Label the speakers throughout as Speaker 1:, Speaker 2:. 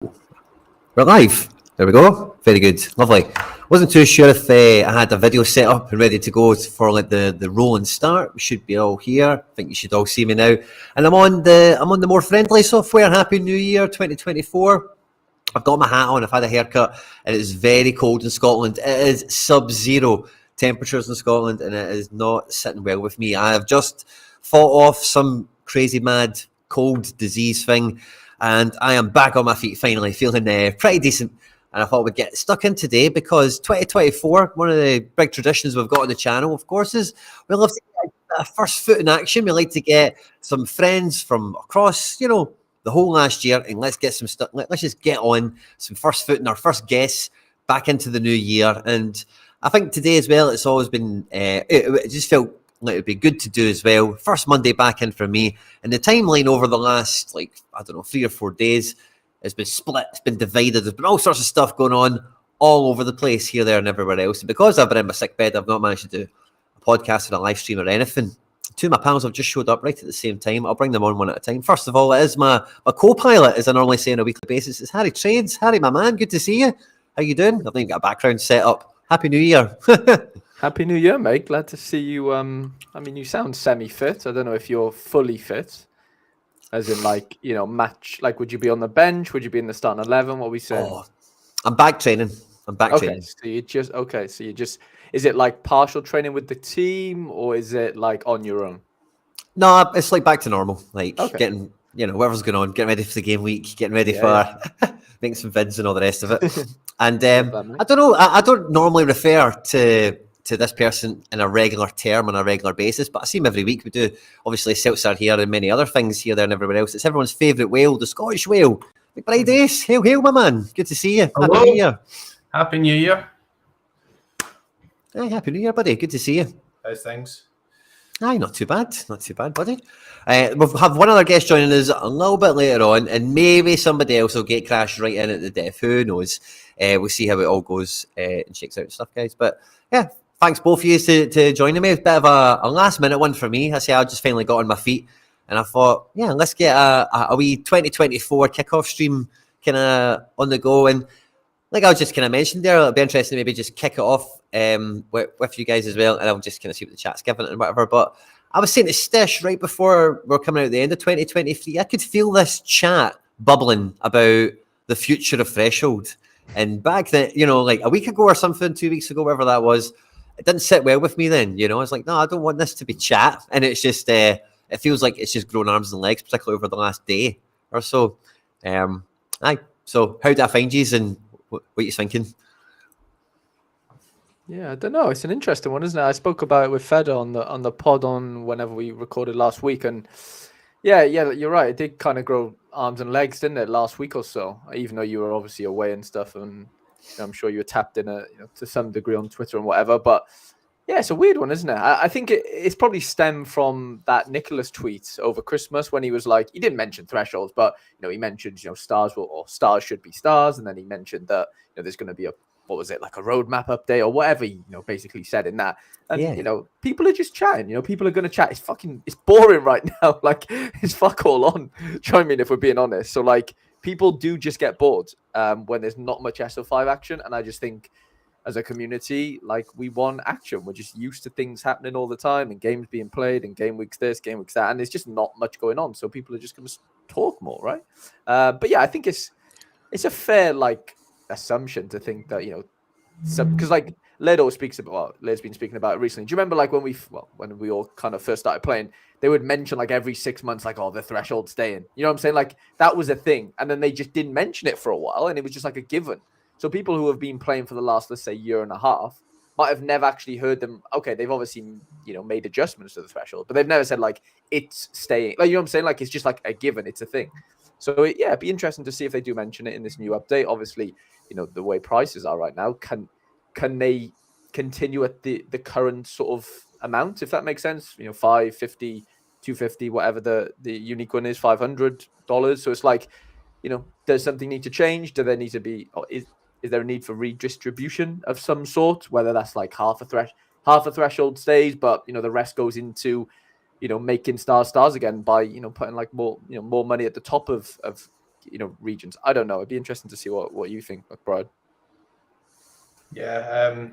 Speaker 1: We're live. There we go. Very good. Lovely. Wasn't too sure if I had a video set up and ready to go for like the roll and start. We should be all here. I think you should all see me now. And I'm on the more friendly software. Happy New Year 2024. I've got my hat on. I've had a haircut, and it is very cold in Scotland. It is sub-zero temperatures in Scotland, and it is not sitting well with me. I have just fought off some crazy mad cold disease thing, and I am back on my feet finally, feeling pretty decent. And I thought we'd get stuck in today because 2024, one of the big traditions we've got on the channel, of course, is we love to get a first foot in action. We like to get some friends from across, the whole last year, and let's get some stuff. Let's just get on some first foot and our first guests back into the new year. And I think today as well, it's always been. It just felt like it'd be good to do as well. First Monday back in for me, and the timeline over the last 3 or 4 days has been split. It's been divided. There's been all sorts of stuff going on all over the place, here, there, and everywhere else. And because I've been in my sick bed, I've not managed to do a podcast or a live stream or anything. Two of my pals have just showed up right at the same time. I'll bring them on one at a time. First of all, it is my co-pilot, as I normally say on a weekly basis. It's Harry Trades. Harry, my man, good to see you. How you doing? I've even got a background set up. Happy New Year.
Speaker 2: Happy New Year, mate. Glad to see you. You sound semi-fit. I don't know if you're fully fit. As in, match. Would you be on the bench? Would you be in the starting 11? What are we saying?
Speaker 1: Oh, I'm back training.
Speaker 2: Okay, so you just. Is it like partial training with the team, or is it like on your own?
Speaker 1: No, it's like back to normal. Getting, whatever's going on, getting ready for the game week, getting ready for making some vids and all the rest of it. And I don't know. I don't normally refer to this person in a regular term on a regular basis, but I see him every week. We do obviously Seltzer here and many other things here, there, and everywhere else. It's everyone's favourite whale, the Scottish whale. McBride Ace, hail, my man. Good to see you.
Speaker 3: Hello.
Speaker 1: Happy New Year.
Speaker 3: Happy New Year.
Speaker 1: Hey, Happy New Year, buddy. Good to see you.
Speaker 3: How's things?
Speaker 1: Aye, not too bad, buddy. We'll have one other guest joining us a little bit later on, and maybe somebody else will get crashed right in at the death. Who knows? We'll see how it all goes and shakes out and stuff, guys. But yeah, thanks both of you to joining me. It's a bit of a last minute one for me. I just finally got on my feet, and I thought, yeah, let's get a wee 2024 kickoff stream kind of on the go. And like I was just kind of mentioned there, it'll be interesting to maybe just kick it off with you guys as well, and I'll just kind of see what the chat's given and whatever. But I was saying to Stish right before we're coming out at the end of 2023, I could feel this chat bubbling about the future of Threshold. And back then, like a week ago or something, 2 weeks ago, whatever that was, it didn't sit well with me then. I was like, no, I don't want this to be chat. And it's just, it feels like it's just grown arms and legs, particularly over the last day or so. So how did I find you, and what are you thinking?
Speaker 2: Yeah, I don't know. It's an interesting one, isn't it? I spoke about it with Feder on the pod on whenever we recorded last week, and yeah, you're right. It did kind of grow arms and legs, didn't it, last week or so? Even though you were obviously away and stuff, and I'm sure you were tapped in to some degree on Twitter and whatever. But yeah, it's a weird one, isn't it? I think it's probably stemmed from that Nicholas tweet over Christmas when he was like, he didn't mention thresholds, but he mentioned stars stars should be stars, and then he mentioned that there's going to be a roadmap update or whatever he basically said in that. And people are just chatting. People are going to chat. It's boring right now. Like, it's fuck all on. If we're being honest. So people do just get bored when there's not much SO5 action, and I just think, as a community, we want action. We're just used to things happening all the time and games being played and game weeks this, game weeks that, and there's just not much going on. So people are just going to talk more, right? But yeah, I think it's a fair assumption to think that because Ledo speaks about Led's been speaking about it recently. Do you remember when we all kind of first started playing, they would mention every 6 months the threshold staying. You know what I'm saying? That was a thing, and then they just didn't mention it for a while, and it was just a given. So people who have been playing for the last, let's say, year and a half might have never actually heard them. Okay, they've obviously, made adjustments to the threshold, but they've never said it's staying. You know what I'm saying? It's just a given. It's a thing. So it'd be interesting to see if they do mention it in this new update. Obviously, the way prices are right now, can they continue at the current sort of amount, if that makes sense? $550, $250, whatever the unique one is, $500. So it's does something need to change? Do there need to be, or is there a need for redistribution of some sort? Whether that's half a threshold stays, but the rest goes into making stars again by putting more money at the top of regions. I don't know. It'd be interesting to see what you think, McBride.
Speaker 3: Yeah,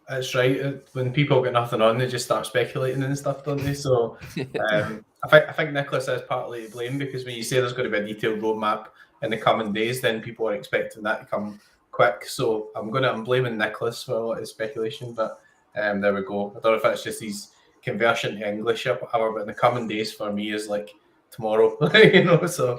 Speaker 3: that's right. When people get nothing on, they just start speculating and stuff, don't they? So I think Nicholas is partly to blame, because when you say there's going to be a detailed roadmap in the coming days, then people are expecting that to come quick. So I'm blaming Nicholas for a lot of speculation, but there we go. I don't know if that's just his conversion to English or whatever, but in the coming days for me is like tomorrow, So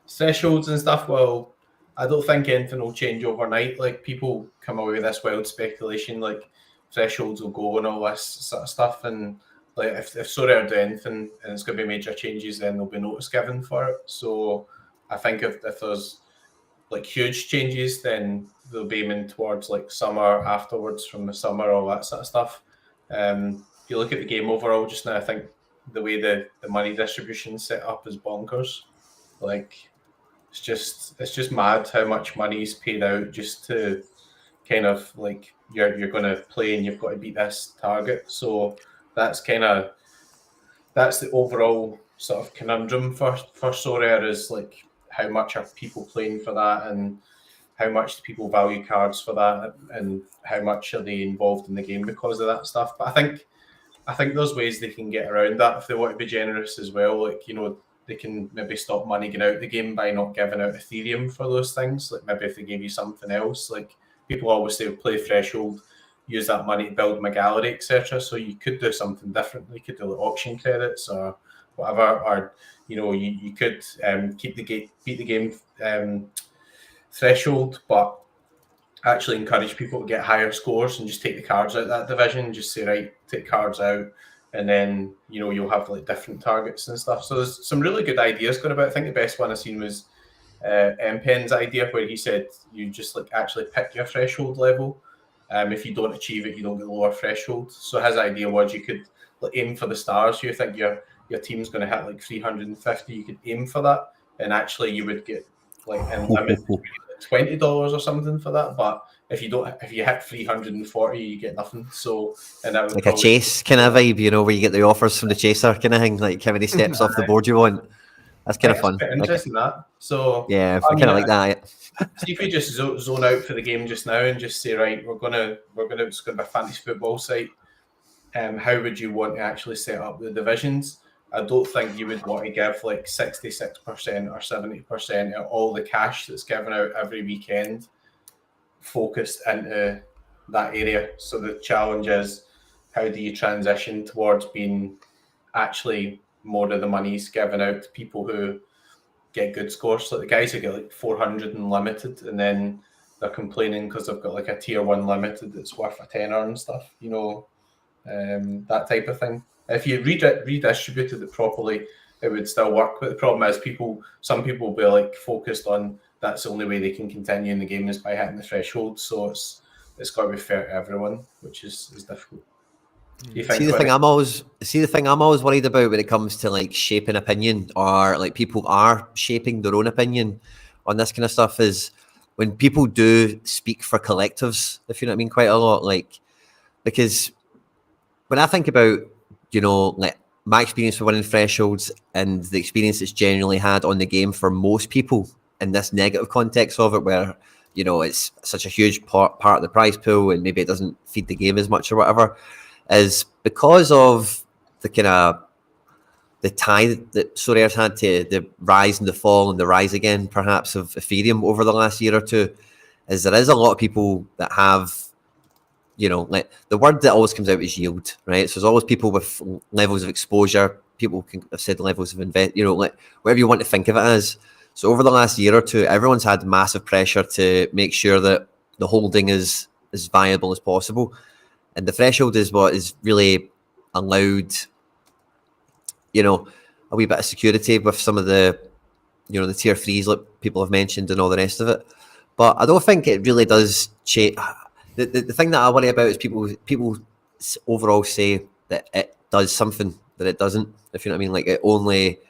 Speaker 3: thresholds and stuff. Well, I don't think anything will change overnight. Like, people come away with this wild speculation, like thresholds will go and all this sort of stuff. And like, if Sorare do anything and it's going to be major changes, then there'll be notice given for it. So I think if there's like huge changes, then they'll be aiming towards like summer, afterwards from the summer, all that sort of stuff. If you look at the game overall just now, I think the way the money distribution set up is bonkers. Like, it's just mad how much money is paid out just to kind of like, you're going to play and you've got to beat this target. So that's the overall sort of conundrum for Sorare, is like, how much are people playing for that, and how much do people value cards for that, and how much are they involved in the game because of that stuff. But I think there's ways they can get around that if they want to be generous as well. Like, they can maybe stop money getting out the game by not giving out Ethereum for those things. Like, maybe if they gave you something else, like people always say, play Threshold, use that money to build my gallery, etc. So you could do something different. You could do like auction credits or whatever, or you could beat the game threshold, but actually encourage people to get higher scores and just take the cards out of that division. Just say, right, take cards out, and then you'll have like different targets and stuff. So there's some really good ideas going about. I think the best one I've seen was Mpen's idea, where he said you just like actually pick your threshold level. If you don't achieve it, you don't get lower threshold. So his idea was you could like aim for the stars. You think your team's going to hit like 350, you could aim for that, and actually you would get like unlimited $20 or something for that. But if you hit 340, you get nothing. So, and that was
Speaker 1: like a chase kind of vibe, where you get the offers from the chaser kind of thing, like how many steps off the board you want. That's kind of fun.
Speaker 3: Quite interesting, that. So
Speaker 1: yeah, I kind of like that.
Speaker 3: See if we just zone out for the game just now and just say, right, it's going to be a fantasy football site. How would you want to actually set up the divisions? I don't think you would want to give like 66% or 70% of all the cash that's given out every weekend focused into that area. So the challenge is, how do you transition towards being actually more of the money's given out to people who get good scores? Like the guys who get like 400 and limited, and then they're complaining because they've got like a tier 1 limited that's worth a tenner and stuff, that type of thing. If you redistributed it properly, it would still work. But the problem is, some people will be like focused on that's the only way they can continue in the game is by hitting the threshold. So it's got to be fair to everyone, which is difficult. See the thing I'm always worried about when it comes to like shaping opinion, or like people are shaping their own opinion on this kind of stuff, is when people do speak for collectives, if you know what I mean, quite a lot. Like, because when I think about, like my experience for winning thresholds and the experience it's generally had on the game for most people in this negative context of it, where, it's such a huge part of the prize pool and maybe it doesn't feed the game as much or whatever, is because of the kind of the tie that Sorare's had to the rise and the fall and the rise again, perhaps, of Ethereum over the last year or two, is there is a lot of people that have, like the word that always comes out is yield, right? So there's always people with levels of exposure. People can have said levels of invest, like whatever you want to think of it as. So over the last year or two, everyone's had massive pressure to make sure that the holding is as viable as possible. And the threshold is what is really allowed, a wee bit of security with some of the, the tier 3s like people have mentioned and all the rest of it. But I don't think it really does change. The thing that I worry about is people overall say that it does something that it doesn't, if you know what I mean. Like, it only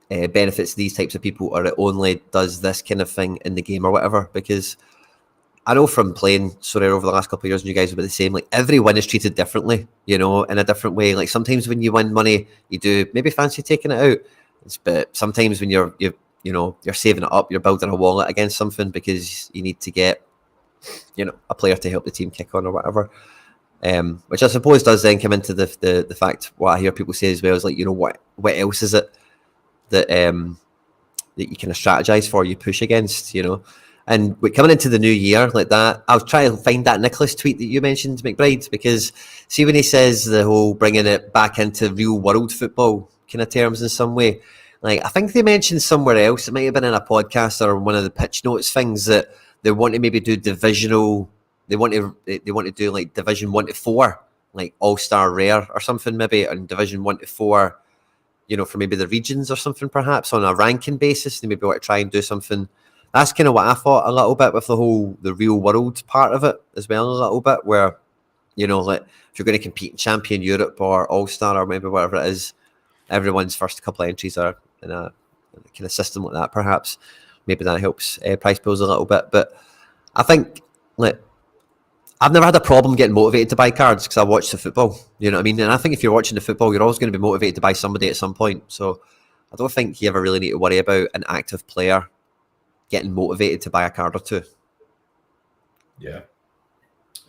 Speaker 3: benefits these types of people, or it only does this kind of thing in the game or whatever. Because I know from playing Sorare over the last couple of years, and you guys will be the same, like every win is treated differently, in a different way. Like sometimes when you win money, you do maybe fancy taking it out. But sometimes when you're
Speaker 1: you know, you're saving it up, you're building a wallet against something because you need to get, you know, a player to help the team kick on or whatever. Which I suppose does then come into the fact what I hear people say as well is like, you know, what else is it that that you kind of strategize for, you push against, you know. And coming into the new year like that, I'll try to find that Nicholas tweet that you mentioned, McBride, because see when he says the whole bringing it back into real world football kind of terms in some way, like I think they mentioned somewhere else, it might have been in a podcast or one of the pitch notes things, that they want to maybe do divisional, they want to do like division 1 to 4, like all-star rare or something maybe, and division 1 to 4, you know, for maybe the regions or something, perhaps on a ranking basis. They maybe want to try and do something. That's kind of what I thought a little bit with the real world part of it as well, a little bit, where, you know, like if you're going to compete in Champion Europe or All Star or maybe whatever it is, everyone's first couple of entries are in a kind of system like that. Perhaps maybe that helps price pools a little bit. But I think like I've never had a problem getting motivated to buy cards because I watch the football. You know what I mean? And I think if you're watching the football, you're always going to be motivated to buy somebody at some point. So I don't think you ever really need to worry about an active player getting motivated to buy a card or two.
Speaker 3: Yeah,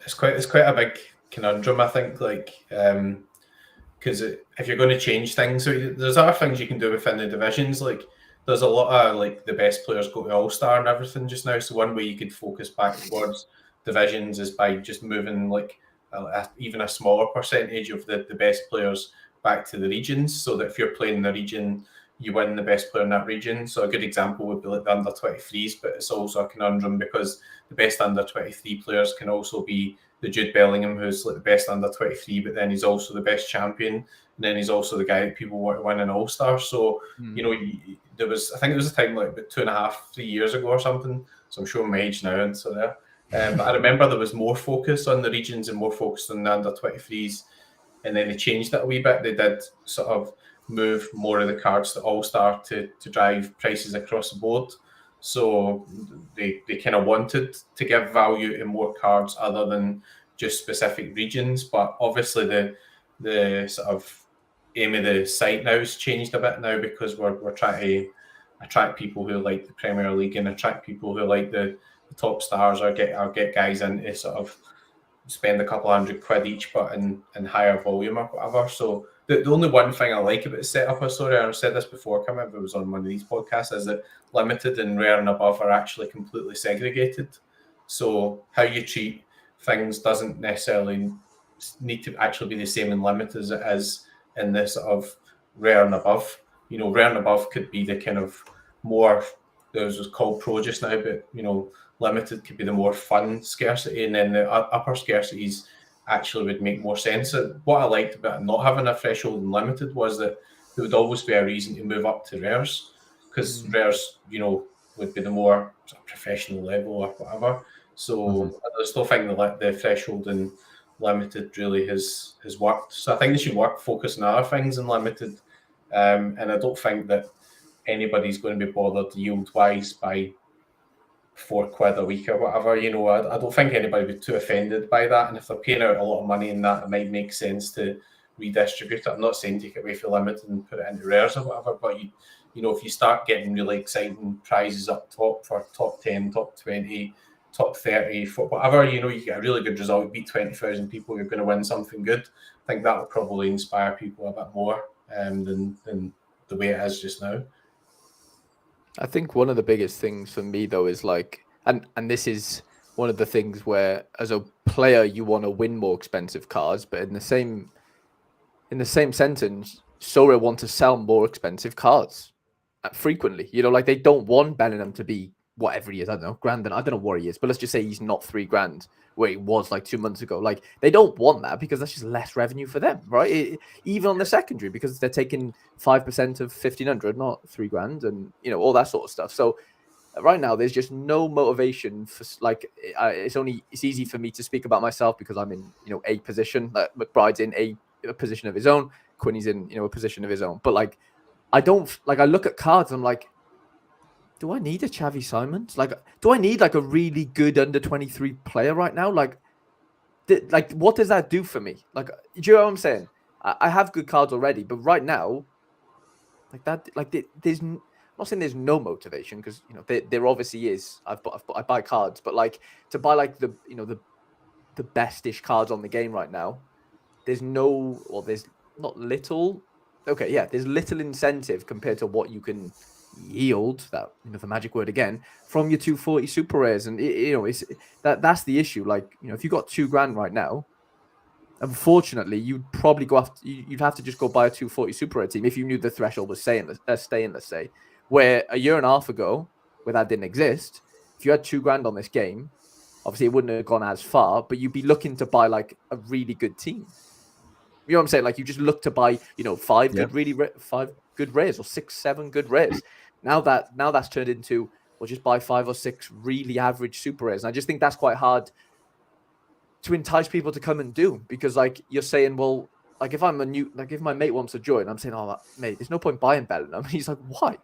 Speaker 3: it's quite a big conundrum, I think. Like, because if you're going to change things, so there's other things you can do within the divisions. Like, there's a lot of like the best players go to All Star and everything just now. So one way you could focus back towards divisions is by just moving like even a smaller percentage of the best players back to the regions, so that if you're playing the region, you win the best player in that region. So a good example would be like the under 23s, but it's also a conundrum because the best under 23 players can also be the Jude Bellingham, who's like the best under 23, but then he's also the best champion, and then he's also the guy that people want to win an All Star. So you know, there was, I think it was a time like about 2.5, 3 years ago or something. So I'm showing my age now, and so there. But I remember there was more focus on the regions and more focus on the under 23s, and then they changed it a wee bit. They did sort of move more of the cards to All Star to drive prices across the board. So they kind of wanted to give value in more cards other than just specific regions. But obviously the sort of aim of the site now has changed a bit now, because we're trying to attract people who like the Premier League and attract people who like the top stars, or get guys in to sort of spend a couple £100 each, but in higher volume or whatever. So the only one thing I like about the setup, I've said this before, I can't remember if it was on one of these podcasts, is that limited and rare and above are actually completely segregated. So how you treat things doesn't necessarily need to actually be the same in limited as it is in this sort of rare and above. You know, rare and above could be the kind of more, those was called pro just now, but you know, limited could be the more fun scarcity, and then the upper scarcities actually would make more sense. What I liked about not having a threshold in limited was that there would always be a reason to move up to rares, because rares, you know, would be the more sort of professional level or whatever. So I still think the threshold in limited really has worked. So I think they should focus on other things in limited, and I don't think that anybody's going to be bothered yield wise by £4 a week or whatever. You know, I don't think anybody would be too offended by that. And if they're paying out a lot of money in that, it might make sense to redistribute it. I'm not saying take it away from limited and put it into rares or whatever, but you know, if you start getting really exciting prizes up top for top 10, top 20, top 30, for whatever, you know, you get a really good result, you beat 20,000 people, you're going to win something good. I think that will probably inspire people a bit more than the way it is just now.
Speaker 2: I think one of the biggest things for me though is like, and this is one of the things where as a player you want to win more expensive cards, but in the same sentence, Sorare want to sell more expensive cards frequently. You know, like they don't want Bellingham to be whatever he is. I don't know, grand. I don't know what he is, but let's just say he's not £3,000 where he was like 2 months ago. Like they don't want that because that's just less revenue for them, right? Even on the secondary, because they're taking 5% of 1,500, not £3,000, and you know all that sort of stuff. So right now, there's just no motivation for like it's easy for me to speak about myself because I'm in a position. Like McBride's in a position of his own. Quinny's in a position of his own. But like I look at cards. I'm like, do I need a Xavi Simons? Like, do I need like a really good under 23 player right now? Like what does that do for me? Like, do you know what I'm saying? I have good cards already, but right now, like that, like there's not saying there's no motivation, because there obviously is. I buy cards, but like to buy like the the best-ish cards on the game right now, there's not little. Okay, yeah, there's little incentive compared to what you can yield, that the magic word again, from your 240 super rares. And it's that's the issue. Like, if you got $2,000 right now, unfortunately you'd probably you'd have to just go buy a 240 super rare team if you knew the threshold was staying, let's say. Where a year and a half ago, where that didn't exist, if you had $2,000 on this game, obviously it wouldn't have gone as far, but you'd be looking to buy like a really good team. You know what I'm saying? Like, you just look to buy, five good rares, or 6-7 good rares. Now that's turned into, well, just buy 5 or 6 really average super rares. And I just think that's quite hard to entice people to come and do, because like you're saying, well, like if my mate wants to join, I'm saying, oh mate, there's no point buying Bellingham. And he's like, why?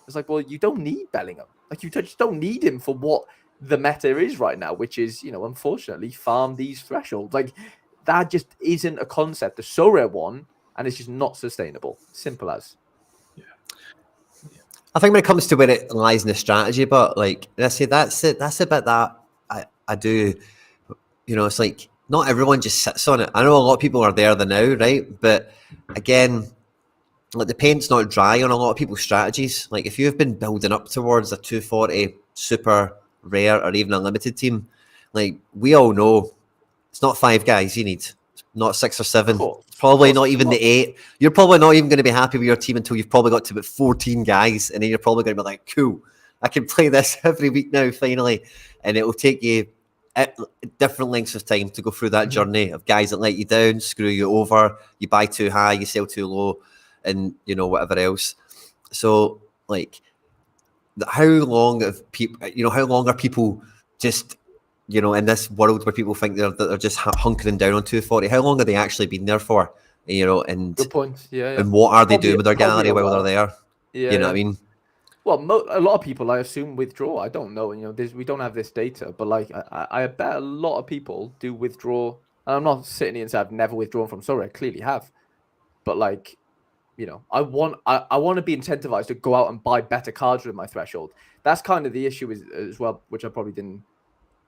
Speaker 2: It's like, well, you don't need Bellingham. Like, you just don't need him for what the meta is right now, which is, unfortunately, farm these thresholds. Like, that just isn't a concept. The Sorare one, and it's just not sustainable. Simple as.
Speaker 3: Yeah.
Speaker 1: I think when it comes to where it lies in the strategy, but like I say, that's it. That's a bit that I do. It's like not everyone just sits on it. I know a lot of people are there now, right? But again, like the paint's not dry on a lot of people's strategies. Like if you've been building up towards a 240 super rare or even a limited team, like we all know, it's not 5 guys you need. It's not 6 or 7. It's probably not even the 8. You're probably not even going to be happy with your team until you've probably got to about 14 guys, and then you're probably going to be like, cool, I can play this every week now finally. And it will take you at different lengths of time to go through that journey of guys that let you down, screw you over, you buy too high, you sell too low, and whatever else. So like, how long are people just in this world where people think they're just hunkering down on 240? How long have they actually been there for? And
Speaker 2: good point. Yeah.
Speaker 1: And what are they doing with their gallery while they're there?
Speaker 2: Yeah,
Speaker 1: what I mean?
Speaker 2: Well, a lot of people, I assume, withdraw. I don't know. We don't have this data, but like I bet a lot of people do withdraw. And I'm not sitting here and saying I've never withdrawn from Sorare. I clearly have, but like, I want to be incentivized to go out and buy better cards with my threshold. That's kind of the issue as well, which I probably didn't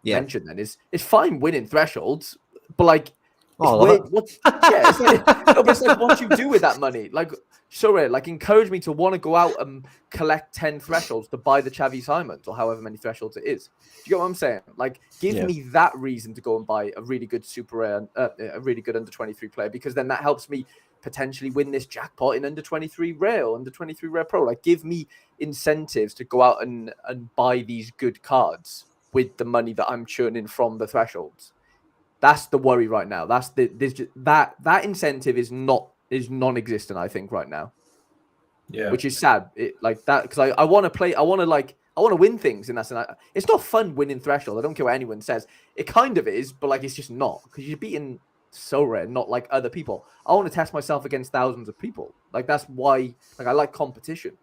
Speaker 2: mention. Then it's fine winning thresholds, but like, it's like what you do with that money. Like, Sorare, like, encourage me to want to go out and collect 10 thresholds to buy the Xavi Simons, or however many thresholds it is. Do you get what I'm saying? Like, give me that reason to go and buy a really good super rare, a really good under 23 player, because then that helps me potentially win this jackpot in under 23 rare or under 23 rare pro. Like, give me incentives to go out and buy these good cards with the money that I'm churning from the thresholds. That's the worry right now. That's that incentive is non-existent, I think, right now.
Speaker 3: Yeah,
Speaker 2: which is sad. Like that, because I want to play. I want to win things in that sense. It's not fun winning threshold. I don't care what anyone says. It kind of is, but like, it's just not, because you're beating Sorare, not like other people. I want to test myself against thousands of people. Like, that's why, like, I like competition.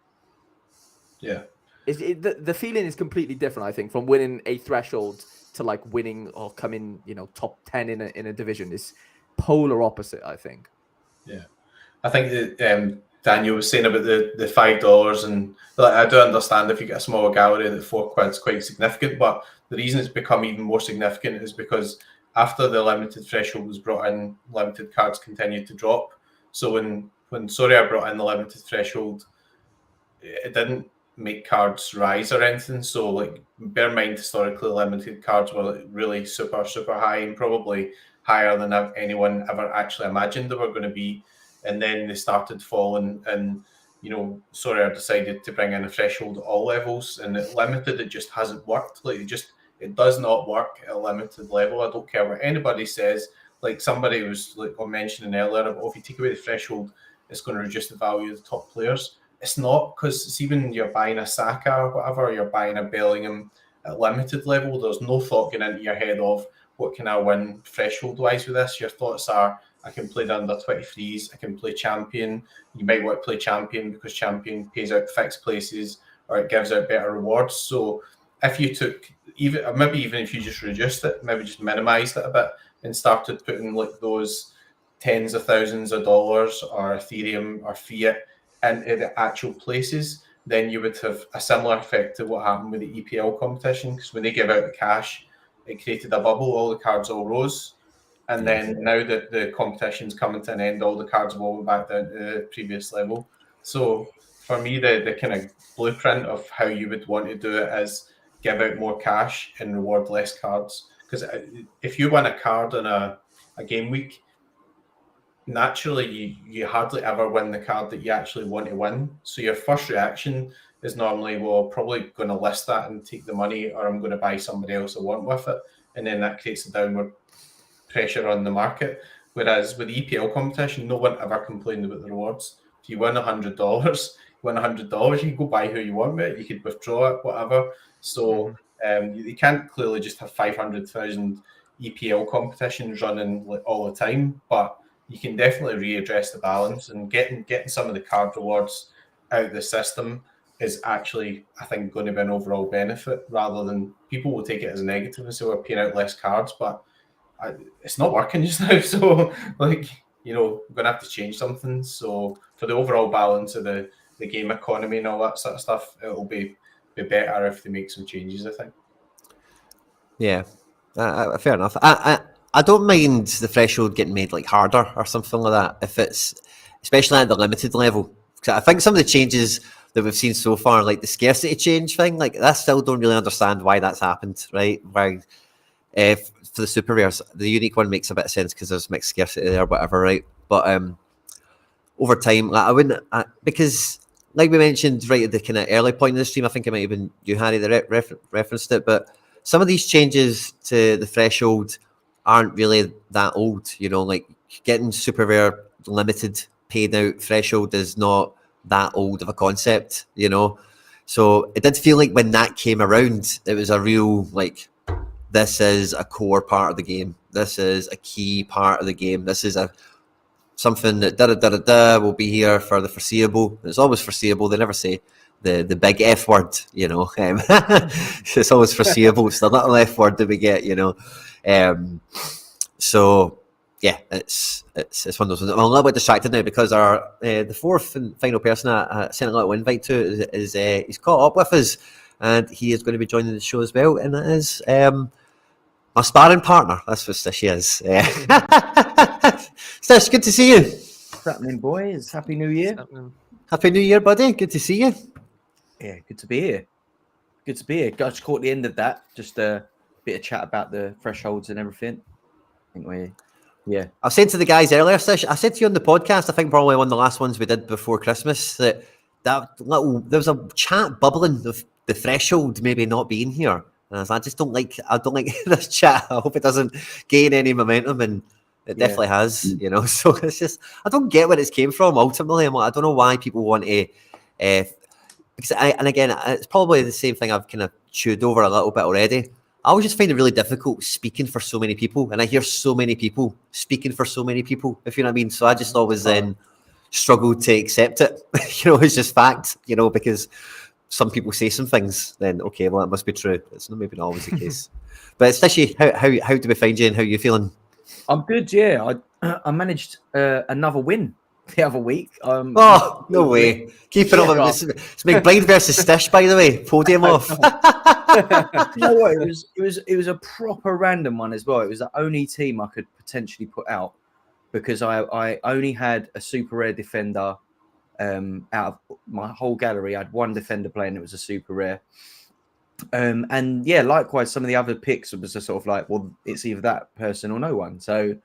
Speaker 3: Yeah.
Speaker 2: The feeling is completely different, I think, from winning a threshold to like winning or coming, top 10 in a division. Is polar opposite, I think.
Speaker 3: Yeah, I think that Daniel was saying about the $5, and like, I do understand if you get a smaller gallery that £4 is quite significant, but the reason it's become even more significant is because after the limited threshold was brought in, limited cards continued to drop. So when Sorare brought in the limited threshold, it didn't make cards rise or anything. So like, bear in mind, historically limited cards were really super high, and probably higher than anyone ever actually imagined they were going to be. And then they started falling, and Sorare decided to bring in a threshold at all levels, and at limited it just hasn't worked. Like, it does not work at a limited level. I don't care what anybody says. Like, somebody was like mentioning earlier about, if you take away the threshold, it's going to reduce the value of the top players. It's not, because it's even you're buying a Saka or whatever, you're buying a Bellingham at limited level. There's no thought going into your head of, what can I win threshold wise with this? Your thoughts are, I can play the under 23s, I can play champion. You might want to play champion because champion pays out fixed places, or it gives out better rewards. So if you took, even if you just reduced it, maybe just minimized it a bit and started putting like those tens of thousands of dollars or Ethereum or fiat into the actual places, then you would have a similar effect to what happened with the EPL competition, because when they gave out the cash, it created a bubble, all the cards all rose. And then now that the competition's coming to an end, all the cards have all went back down to the previous level. So for me, the kind of blueprint of how you would want to do it is give out more cash and reward less cards. Because if you win a card on a game week, naturally you hardly ever win the card that you actually want to win. So your first reaction is normally, well, I'm probably going to list that and take the money, or I'm going to buy somebody else I want with it. And then that creates a downward pressure on the market. Whereas with the EPL competition, no one ever complained about the rewards. If you win $100, you can go buy who you want with it, you could withdraw it, whatever. So you can't clearly just have 500,000 EPL competitions running all the time, but you can definitely readdress the balance, and getting some of the card rewards out of the system is actually, I think, going to be an overall benefit, rather than people will take it as a negative and say we're paying out less cards, but it's not working just now. So, like, we're going to have to change something. So for the overall balance of the game economy and all that sort of stuff, it'll be better if they make some changes, I think.
Speaker 1: Yeah, fair enough. I don't mind the threshold getting made like harder or something like that, if it's especially at the limited level. Because I think some of the changes that we've seen so far, like the scarcity change thing, like I still don't really understand why that's happened, right? Why for the super rares, the unique one makes a bit of sense because there's mixed scarcity there, whatever, right? But over time, like I wouldn't, because like we mentioned right at the kind of early point of the stream, I think it might have been you, Harry, that referenced it, but some of these changes to the threshold aren't really that old, like getting super rare limited paid out threshold is not that old of a concept, so it did feel like when that came around, it was a real, like, this is a core part of the game, this is a key part of the game, this is something that will be here for the foreseeable. It's always foreseeable. They never say the big F word, it's always foreseeable. It's the little F word that we get, so yeah, it's one of those ones. I'm a little bit distracted now because our the fourth and final person I sent a little invite to is he's caught up with us, and he is going to be joining the show as well, and that is my sparring partner. That's what Stish is. Stish, good to see you.
Speaker 4: What's happening, boys? Happy New Year.
Speaker 1: Happy New Year, buddy. Good to see you.
Speaker 4: Yeah, good to be here. Good to be here. Just caught the end of that. Just a bit of chat about the thresholds and everything. I think I
Speaker 1: was saying to the guys earlier, Stish, I said to you on the podcast, I think probably one of the last ones we did before Christmas, that there was a chat bubbling of the threshold maybe not being here. And I don't like this chat. I hope it doesn't gain any momentum, and it definitely has, So it's just, I don't get where it came from. Ultimately, I don't know why people want to. Because again, it's probably the same thing I've kind of chewed over a little bit already. I always just find it really difficult speaking for so many people, and I hear so many people speaking for so many people. If you know what I mean. So I just always then struggle to accept it. It's just fact. Because some people say some things, then okay, well, that must be true. It's maybe not always the case. But especially, how do we find you, and how are you feeling?
Speaker 4: I'm good, yeah. I managed another win the other week.
Speaker 1: Oh, no way. Keep it up. It's McBride versus Stish, by the way. Podium off.
Speaker 4: You know what? It was a proper random one as well. It was the only team I could potentially put out, because I only had a super rare defender. Out of my whole gallery, I had one defender playing. It was a super rare, and yeah, likewise, some of the other picks was just sort of like, well, it's either that person or no one. So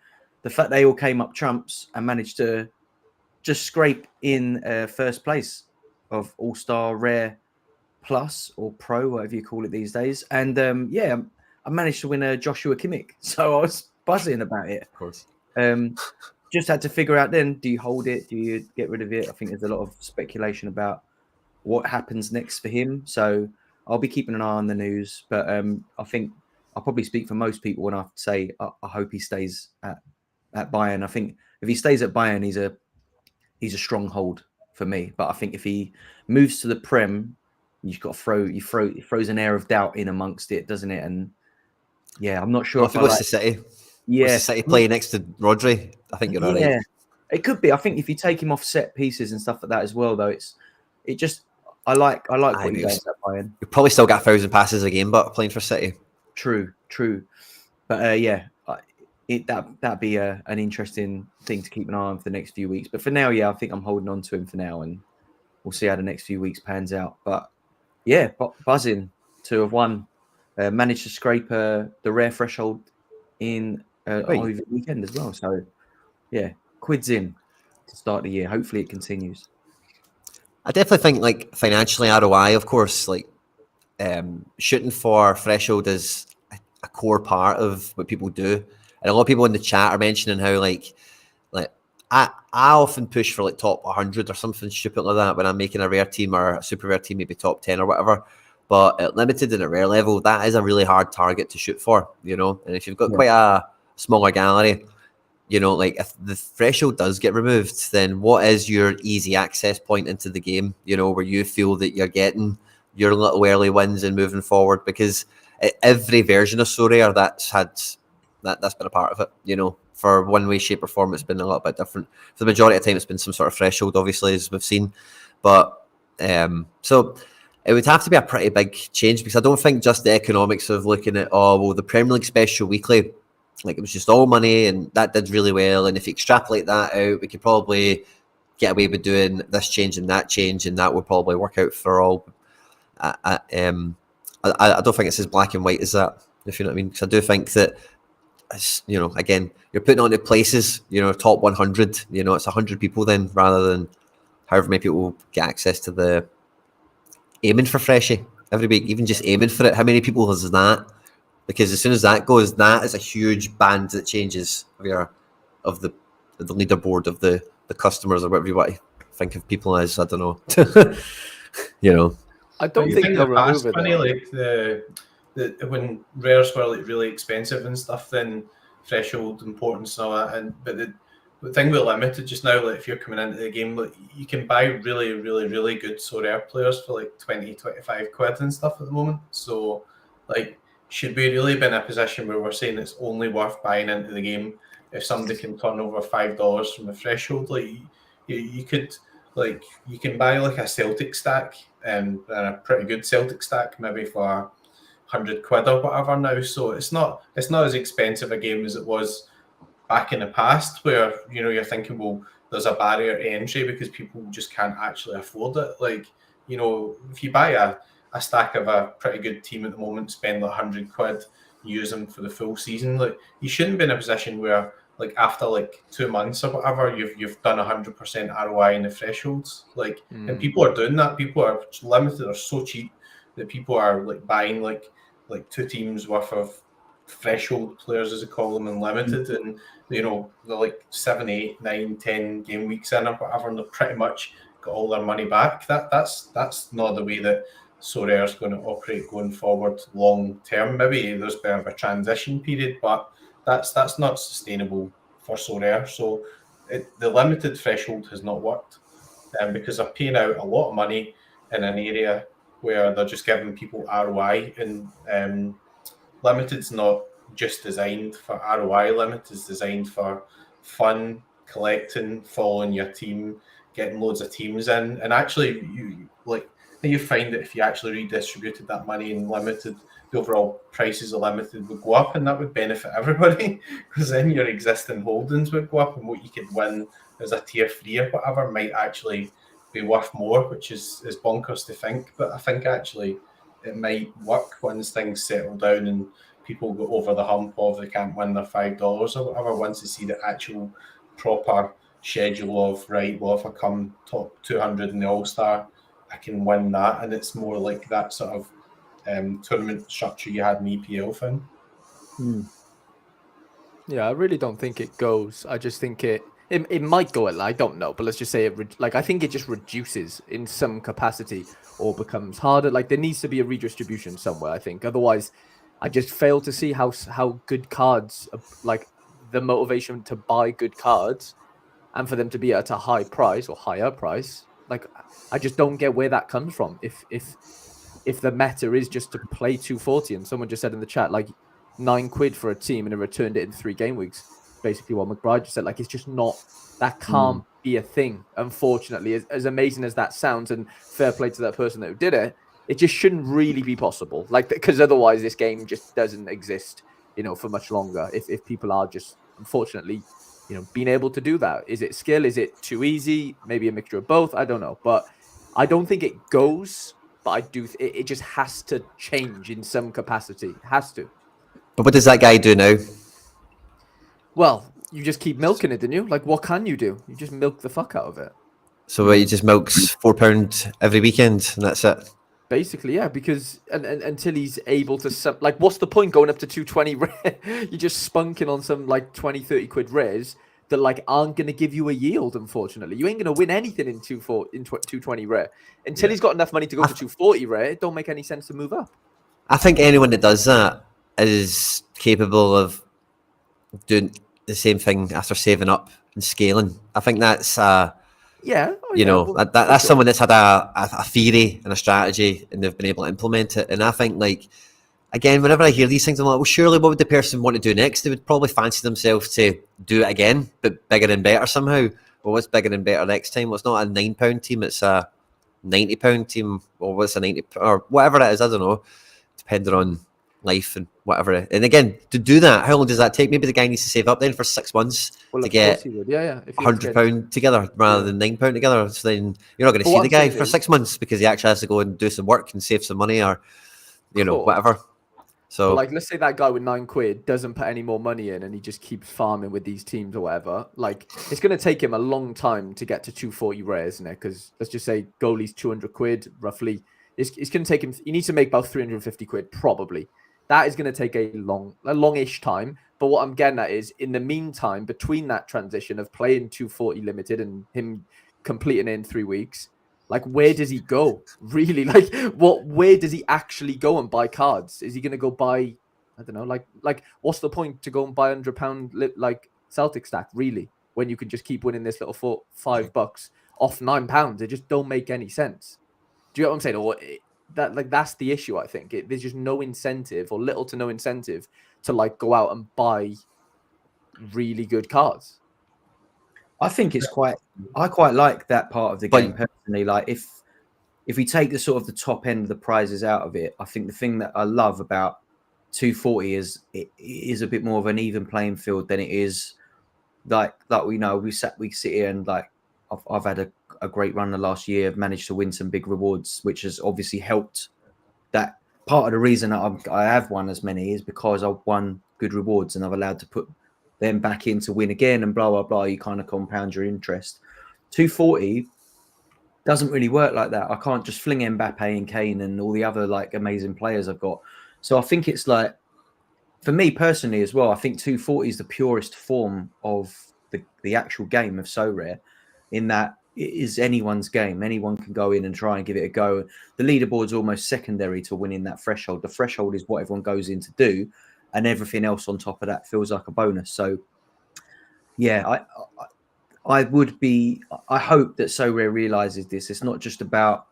Speaker 4: the fact they all came up trumps and managed to just scrape in first place of All-Star Rare Plus or Pro, whatever you call it these days, and I managed to win a Joshua Kimmich, so I was buzzing about it.
Speaker 1: Of course.
Speaker 4: Just had to figure out then, do you hold it? Do you get rid of it? I think there's a lot of speculation about what happens next for him. So I'll be keeping an eye on the news. But I think I'll probably speak for most people when I say I hope he stays at Bayern. I think if he stays at Bayern, he's a stronghold for me. But I think if he moves to the Prem, you've got to it throws an air of doubt in amongst it, doesn't it? And yeah, I'm not sure
Speaker 1: if he goes to City.
Speaker 4: Yeah,
Speaker 1: the City play next to Rodri. I think you're all right.
Speaker 4: It could be. I think if you take him off set pieces and stuff like that as well, though, I like
Speaker 1: Aye,
Speaker 4: what he
Speaker 1: but
Speaker 4: does at Bayern.
Speaker 1: you probably still get 1,000 passes a game, but playing for City.
Speaker 4: True. But that'd be an interesting thing to keep an eye on for the next few weeks. But for now, I think I'm holding on to him for now, and we'll see how the next few weeks pans out. But yeah, buzzing to have won, managed to scrape the rare threshold in over the weekend as well. So yeah, quids in to start the year. Hopefully it continues.
Speaker 1: I definitely think like financially ROI, of course, like shooting for threshold is a core part of what people do, and a lot of people in the chat are mentioning how like I often push for like top 100 or something stupid like that when I'm making a rare team or a super rare team, maybe top 10 or whatever. But at limited and at rare level, that is a really hard target to shoot for, and if you've got quite a smaller gallery, like if the threshold does get removed, then what is your easy access point into the game, where you feel that you're getting your little early wins and moving forward? Because every version of Sorare that's been a part of it, for one way, shape or form, it's been a little bit different. For the majority of the time, it's been some sort of threshold, obviously, as we've seen. But so it would have to be a pretty big change, because I don't think just the economics of looking at, the Premier League Special Weekly, like it was just all money and that did really well. And if you extrapolate that out, we could probably get away with doing this change and that would probably work out for all. I don't think it's as black and white as that, if you know what I mean. Because I do think that, again, you're putting on the places, top 100, it's 100 people then, rather than however many people get access to the aiming for Freshie every week, even just aiming for it. How many people is that? Because as soon as that goes, that is a huge band that changes of the leaderboard of the customers, or whatever you want to think of people as. I don't know.
Speaker 2: I don't think they'll remove it.
Speaker 3: Funny, like the when rares were like really expensive and stuff, then threshold importance and all that. But the thing with limited just now, like if you're coming into the game, like you can buy really, really, really good Sorare players for like 20, 25 quid and stuff at the moment. So like, should we really be in a position where we're saying it's only worth buying into the game if somebody can turn over $5 from the threshold? Like you could, like you can buy like a Celtic stack and a pretty good Celtic stack maybe for 100 quid or whatever now. So it's not as expensive a game as it was back in the past, where you're thinking, well, there's a barrier to entry because people just can't actually afford it. Like, if you buy a stack of a pretty good team at the moment, spend like 100 quid, use them for the full season, like you shouldn't be in a position where like after like 2 months or whatever, you've done 100% ROI in the thresholds. Like, and people are doing that. People are limited, are so cheap that people are like buying like 2 teams worth of threshold players, as they call them, in limited, and they're like 7, 8, 9, 10 game weeks in or whatever, and they're pretty much got all their money back. That's not the way that Sorare is going to operate going forward long term. Maybe there's a bit of a transition period, but that's not sustainable for Sorare. So the limited threshold has not worked, because they're paying out a lot of money in an area where they're just giving people ROI, and limited's not just designed for ROI. Limited is designed for fun, collecting, following your team, getting loads of teams in, and actually you find that if you actually redistributed that money in limited, the overall prices of limited would go up, and that would benefit everybody, because then your existing holdings would go up, and what you could win as a tier 3 or whatever might actually be worth more, which is bonkers to think. But I think actually it might work once things settle down and people go over the hump of they can't win their $5 or whatever, once they see the actual proper schedule of, right, well, if I come top 200 in the All-Star, I can win that. And it's more like that sort of tournament structure you had in EPL thing.
Speaker 2: Yeah, I really don't think it goes. I just think it might go I don't know, but let's just say I think it just reduces in some capacity or becomes harder. Like there needs to be a redistribution somewhere, I think. Otherwise, I just fail to see how good cards, like the motivation to buy good cards and for them to be at a high price or higher price. Like I just don't get where that comes from. If the meta is just to play 240, and someone just said in the chat, like 9 quid for a team and it returned it in 3 game weeks. basically what McBride just said. Like, it's just not, that can't be a thing, unfortunately. As amazing as that sounds, and fair play to that person that did it, it just shouldn't really be possible. Like, because otherwise this game just doesn't exist, for much longer. If people are just, unfortunately, being able to do that. Is it skill? Is it too easy? Maybe a mixture of both. I don't know. But I don't think it goes, but I do. It just has to change in some capacity. It has to.
Speaker 1: But what does that guy do now?
Speaker 2: Well, you just keep milking it, didn't you? Like, what can you do? You just milk the fuck out of it.
Speaker 1: So he just milks £4 every weekend, and that's it.
Speaker 2: Basically, yeah, because and until he's able to, like, what's the point going up to 220 rare? You're just spunking on some like 20-30 quid rares that like aren't going to give you a yield. Unfortunately, you ain't going to win anything in 220 rare until he's got enough money to go to 240 rare. It don't make any sense to move up.
Speaker 1: I think anyone that does that is capable of doing the same thing after saving up and scaling. I think that's that's someone that's had a theory and a strategy, and they've been able to implement it. And I think, like, again, whenever I hear these things, I'm like, well, surely what would the person want to do next? They would probably fancy themselves to do it again, but bigger and better somehow. Well, what's bigger and better next time? Well, it's not a £9 team, it's a £90 team, or what's a 90 or whatever it is. I don't know, depending on life and whatever. And again, to do that, how long does that take? Maybe the guy needs to save up then for 6 months to get £100 together rather than £9 together. So then you're not going to see the guy for 6 months because he actually has to go and do some work and save some money, or whatever. So,
Speaker 2: like, let's say that guy with £9 doesn't put any more money in, and he just keeps farming with these teams or whatever. Like, it's going to take him a long time to get to 240 rare, isn't it? Because let's just say goalie's £200 roughly. It's going to take him. He needs to make about 350 quid probably. That is going to take a longish time. But what I'm getting at is, in the meantime, between that transition of playing 240 limited and him completing it in 3 weeks, like, where does he go? Really? Like, where does he actually go and buy cards? Is he going to go buy, I don't know, like what's the point to go and buy £100 like Celtic stack, really, when you can just keep winning this little $5 off £9? It just don't make any sense. Do you get what I'm saying? Or that's the issue, I think. There's just no incentive, or little to no incentive, to like go out and buy really good cards.
Speaker 4: I think I quite like that part of the game personally. Like, if we take the sort of the top end of the prizes out of it, I think the thing that I love about 240 is it is a bit more of an even playing field than it is like we sit here and, like, I've had a great run the last year. I've managed to win some big rewards, which has obviously helped. That part of the reason that I have won as many is because I've won good rewards and I've allowed to put them back in to win again, and blah, blah, blah. You kind of compound your interest. 240 doesn't really work like that. I can't just fling Mbappe and Kane and all the other, like, amazing players I've got. So I think it's like, for me personally as well, I think 240 is the purest form of the actual game of Sorare, in that it is anyone's game. Anyone can go in and try and give it a go. The leaderboard's almost secondary to winning that threshold. The threshold is what everyone goes in to do, and everything else on top of that feels like a bonus. So, yeah, I hope that Sorare realizes this. It's not just about,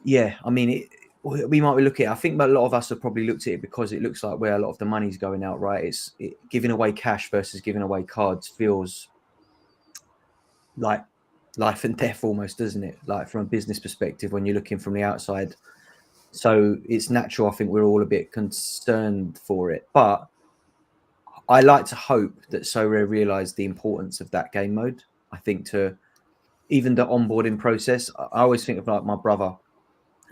Speaker 4: I mean, we might be looking at it. I think a lot of us have probably looked at it because it looks like where a lot of the money's going out, right? Giving away cash versus giving away cards feels like life and death almost, doesn't it? Like, from a business perspective, when you're looking from the outside. So it's natural. I think we're all a bit concerned for it, but I like to hope that Sorare realised the importance of that game mode. I think to even the onboarding process, I always think of, like, my brother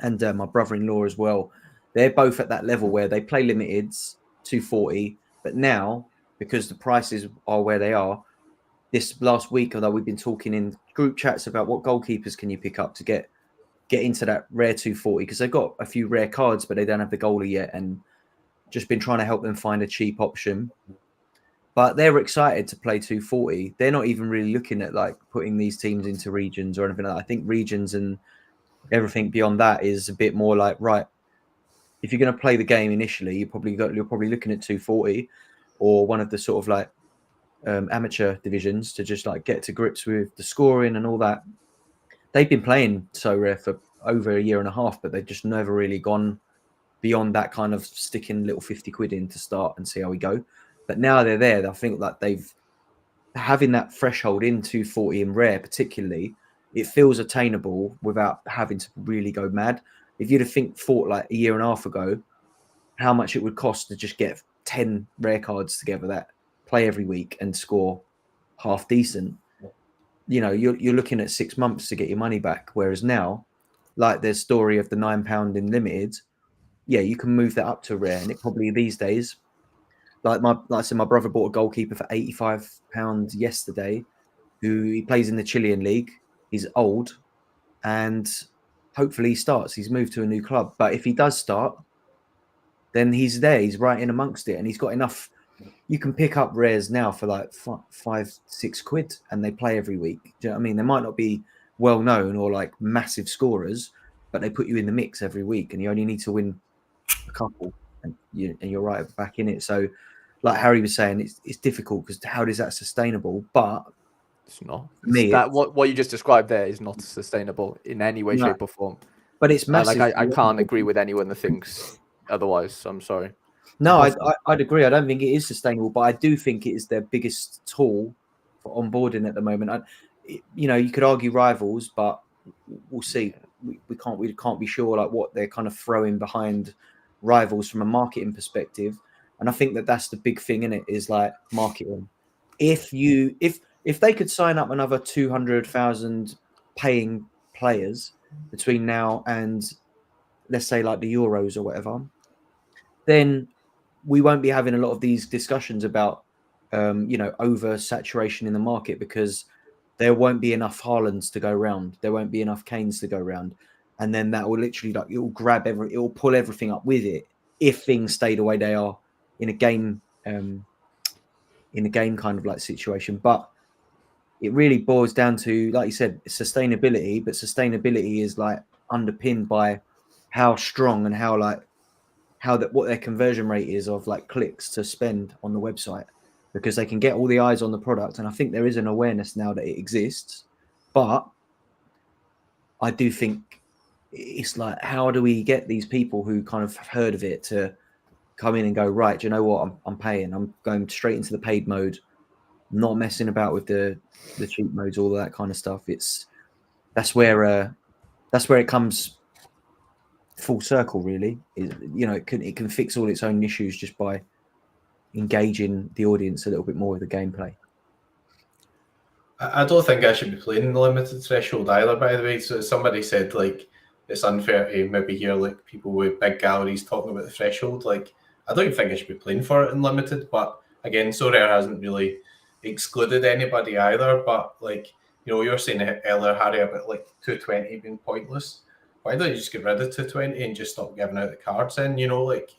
Speaker 4: and my brother-in-law as well. They're both at that level where they play limiteds 240, but now, because the prices are where they are, this last week, although we've been talking in group chats about what goalkeepers can you pick up to get into that rare 240, because they've got a few rare cards, but they don't have the goalie yet, and just been trying to help them find a cheap option. But they're excited to play 240. They're not even really looking at, like, putting these teams into regions or anything like that. I think regions and everything beyond that is a bit more like, right, if you're going to play the game initially, you're probably looking at 240 or one of the sort of, like, amateur divisions to just, like, get to grips with the scoring and all that. They've been playing Sorare for over a year and a half, but they've just never really gone beyond that kind of sticking little 50 quid in to start and see how we go. But now they're there. I think that they've having that threshold in 240 in rare, particularly, it feels attainable without having to really go mad. If you'd have thought like a year and a half ago, how much it would cost to just get 10 rare cards together that play every week and score half decent, you're looking at 6 months to get your money back. Whereas now, like there's story of the £9 in limited, yeah, you can move that up to rare, and it probably these days, like I said, my brother bought a goalkeeper for £85 yesterday, who he plays in the Chilean league. He's old, and hopefully he starts. He's moved to a new club, but if he does start, then he's there. He's right in amongst it, and he's got enough. You can pick up rares now for like £5-6, and they play every week. Do you know what I mean? They might not be well known or like massive scorers, but they put you in the mix every week, and you only need to win a couple, and you're right back in it. So, like Harry was saying, it's difficult because how is that sustainable? But
Speaker 2: it's not.
Speaker 4: Me,
Speaker 2: that what you just described there is not sustainable in any way, shape, or form.
Speaker 4: But it's massive.
Speaker 2: I can't agree with anyone that thinks otherwise. I'm sorry.
Speaker 4: No, I'd agree. I don't think it is sustainable, but I do think it is their biggest tool for onboarding at the moment. You could argue rivals, but we'll see. We can't be sure like what they're kind of throwing behind rivals from a marketing perspective. And I think that's the big thing in it is like marketing. If they could sign up another 200,000 paying players between now and let's say like the Euros or whatever, then we won't be having a lot of these discussions about oversaturation in the market, because there won't be enough Haalands to go around. There won't be enough Kanes to go around. And then that will literally it will pull everything up with it if things stay the way they are in a game kind of like situation. But it really boils down to, like you said, sustainability, but sustainability is like underpinned by how strong and what their conversion rate is of like clicks to spend on the website, because they can get all the eyes on the product. And I think there is an awareness now that it exists, but I do think it's like, how do we get these people who kind of have heard of it to come in and go, right, do you know what, I'm paying, I'm going straight into the paid mode, not messing about with the cheap modes, all that kind of stuff. That's where it comes full circle, really. It can fix all its own issues just by engaging the audience a little bit more with the gameplay.
Speaker 3: I don't think I should be playing the limited threshold either, by the way. So somebody said like it's unfair to maybe hear like people with big galleries talking about the threshold. Like, I don't even think I should be playing for it in limited, but again, Sorare hasn't really excluded anybody either. But like, you were saying earlier, Harry, about like 220 being pointless. Why don't you just get rid of 220 and just stop giving out the cards then? Like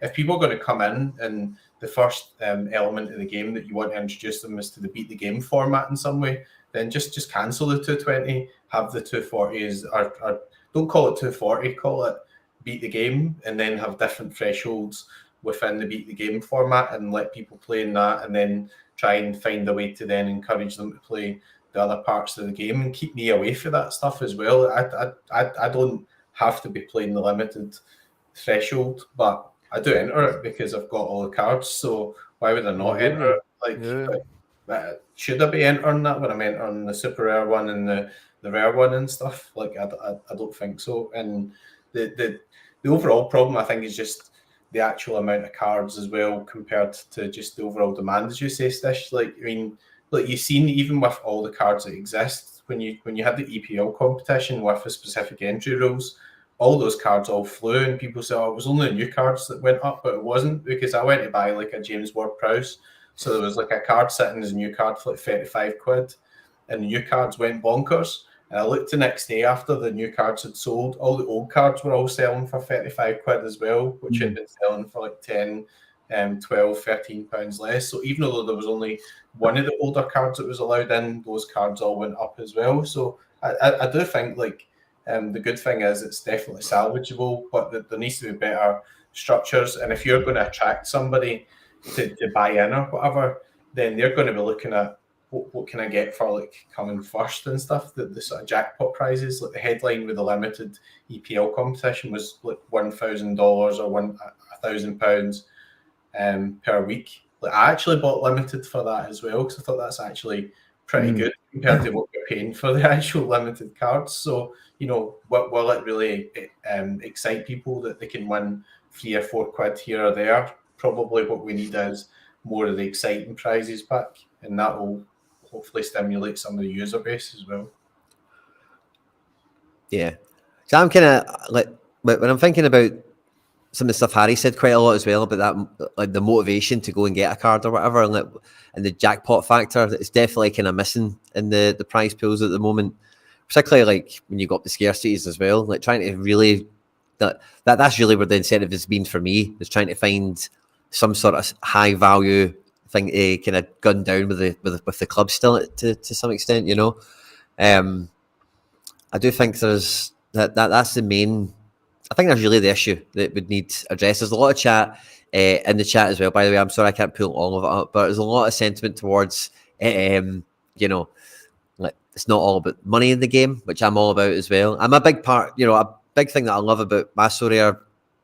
Speaker 3: if people are going to come in and the first element of the game that you want to introduce them is to the beat the game format in some way, then just cancel the 220, have the 240s, or don't call it 240, call it beat the game, and then have different thresholds within the beat the game format and let people play in that, and then try and find a way to then encourage them to play the other parts of the game and keep me away from that stuff as well. I don't have to be playing the limited threshold, but I do enter it because I've got all the cards. So why would I not enter it? Should I be entering that when I'm entering the super rare one and the rare one and stuff? Like, I don't think so. And the overall problem, I think, is just the actual amount of cards as well compared to just the overall demand, as you say, Stish. Like, I mean, like you've seen, even with all the cards that exist, when you had the EPL competition with the specific entry rules, all those cards all flew, and people say, oh, it was only the new cards that went up, but it wasn't, because I went to buy like a James Ward-Prowse, so there was like a card sitting as a new card for like £35, and the new cards went bonkers. And I looked the next day after the new cards had sold, all the old cards were all selling for £35 as well, which had been selling for like 10, 12, 13 pounds less. So even though there was only one of the older cards that was allowed in, those cards all went up as well. So I do think like the good thing is it's definitely salvageable, but there needs to be better structures. And if you're going to attract somebody to buy in or whatever, then they're going to be looking at what can I get for like coming first and stuff. The sort of jackpot prizes, like the headline with the limited EPL competition was like $1,000 or £1,000 per week. Like, I actually bought limited for that as well because I thought that's actually pretty good compared to what you're paying for the actual limited cards. So, will it really excite people that they can win £3 or £4 here or there? Probably what we need is more of the exciting prizes back, and that will hopefully stimulate some of the user base as well.
Speaker 1: Yeah. So I'm kind of like, when I'm thinking about some of the stuff Harry said quite a lot as well about that, like the motivation to go and get a card or whatever, and the jackpot factor that is definitely kind of missing in the prize pools at the moment, particularly like when you got the scarcities as well, like trying to really that's really where the incentive has been for me, is trying to find some sort of high value thing to kind of gun down with the club still to some extent, I do think there's that's the main. I think that's really the issue that would need addressed. There's a lot of chat in the chat as well. By the way, I'm sorry I can't pull all of it up, but there's a lot of sentiment towards, like it's not all about money in the game, which I'm all about as well. I'm a big part, a big thing that I love about my Sorare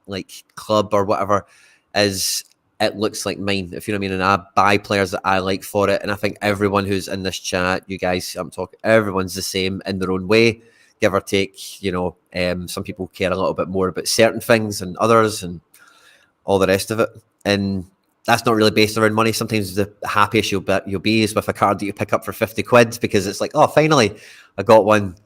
Speaker 1: like club or whatever is it looks like mine, if you know what I mean, and I buy players that I like for it. And I think everyone who's in this chat, you guys, I'm talking, everyone's the same in their own way, give or take. Some people care a little bit more about certain things and others and all the rest of it. And that's not really based around money. Sometimes the happiest you'll be is with a card that you pick up for 50 quid because it's like, oh, finally, I got one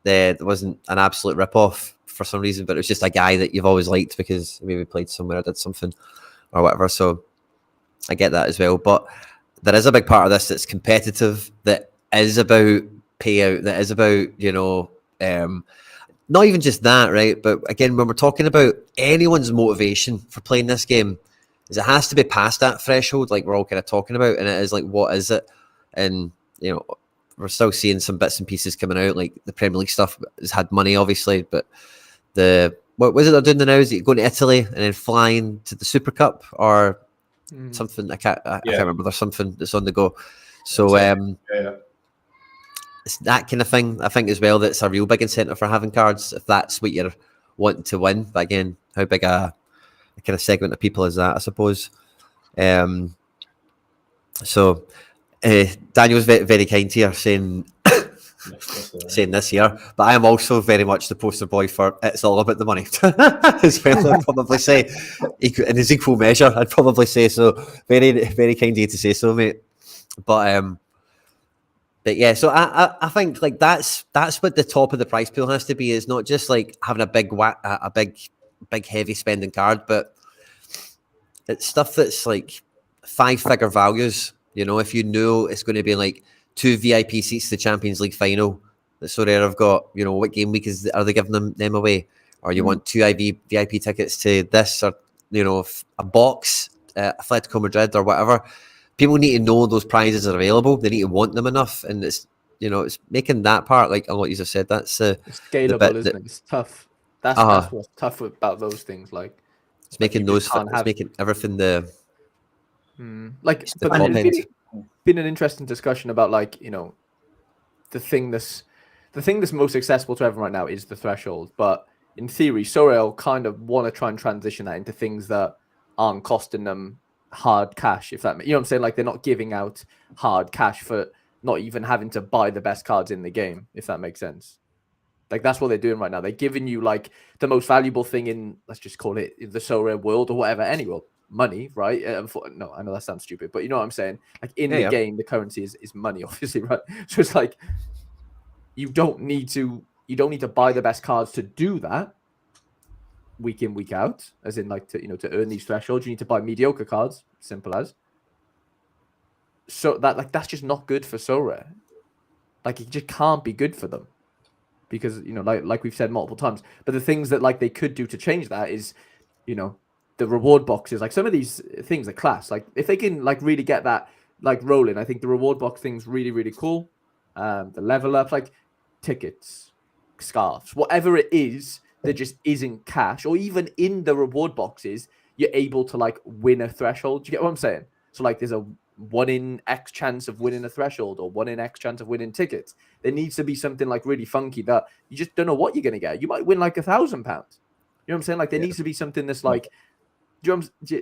Speaker 1: that wasn't an absolute rip-off for some reason, but it was just a guy that you've always liked because maybe played somewhere or did something or whatever. So I get that as well. But there is a big part of this that's competitive, that is about payout, that is about, not even just that, right? But again, when we're talking about anyone's motivation for playing this game, is it has to be past that threshold, like we're all kind of talking about, and it is like, what is it? And we're still seeing some bits and pieces coming out, like the Premier League stuff has had money, obviously, but what was it they're doing now? Is it going to Italy and then flying to the Super Cup or something? I can't remember. There's something that's on the go. So it's that kind of thing, I think, as well, that's a real big incentive for having cards, if that's what you're wanting to win. But again, how big a kind of segment of people is that, I suppose. So Daniel's very, very kind here, saying this here, but I am also very much the poster boy for it's all about the money as well. I'd probably say in his equal measure, I'd probably say so. Very, very kind of you to say so, mate. But yeah, so I think like that's what the top of the price pool has to be. Is not just like having a big heavy spending card, but it's stuff that's like 5-figure values. If you know it's going to be like 2 VIP seats to the Champions League final that Sorare have got, what game week are they giving them away? Or you want 2 VIP tickets to this, or a box, Atletico Madrid or whatever. People need to know those prizes are available. They need to want them enough, and it's it's making that part, like a lot of you have said, that's
Speaker 2: it's scalable, isn't it? It's tough. That's what's tough about those things. Like
Speaker 1: it's making making everything the
Speaker 2: but it's been an interesting discussion about like the thing that's most accessible to everyone right now is the threshold, but in theory Sorare kind of want to try and transition that into things that aren't costing them hard cash, if that what I'm saying, like they're not giving out hard cash for not even having to buy the best cards in the game, if that makes sense. Like that's what they're doing right now. They're giving you like the most valuable thing in, let's just call it the Sorare world or whatever, anyway, money, right? No, I know that sounds stupid, but you know what I'm saying? Like in the game, the currency is money, obviously, right? So it's like you don't need to buy the best cards to do that week in, week out, as in like to earn these thresholds. You need to buy mediocre cards, simple as. So that's just not good for Sorare. Like it just can't be good for them. Because like we've said multiple times, but the things that like they could do to change that is, the reward boxes. Like some of these things are class. Like if they can like really get that like rolling, I think the reward box thing's really, really cool. The level up, like tickets, scarves, whatever it is that just isn't cash, or even in the reward boxes, you're able to like win a threshold. Do you get what I'm saying? So like there's a 1 in X chance of winning a threshold, or 1 in X chance of winning tickets. There needs to be something like really funky that you just don't know what you're going to get. You might win like £1,000. You know what I'm saying? Like there needs to be something that's like,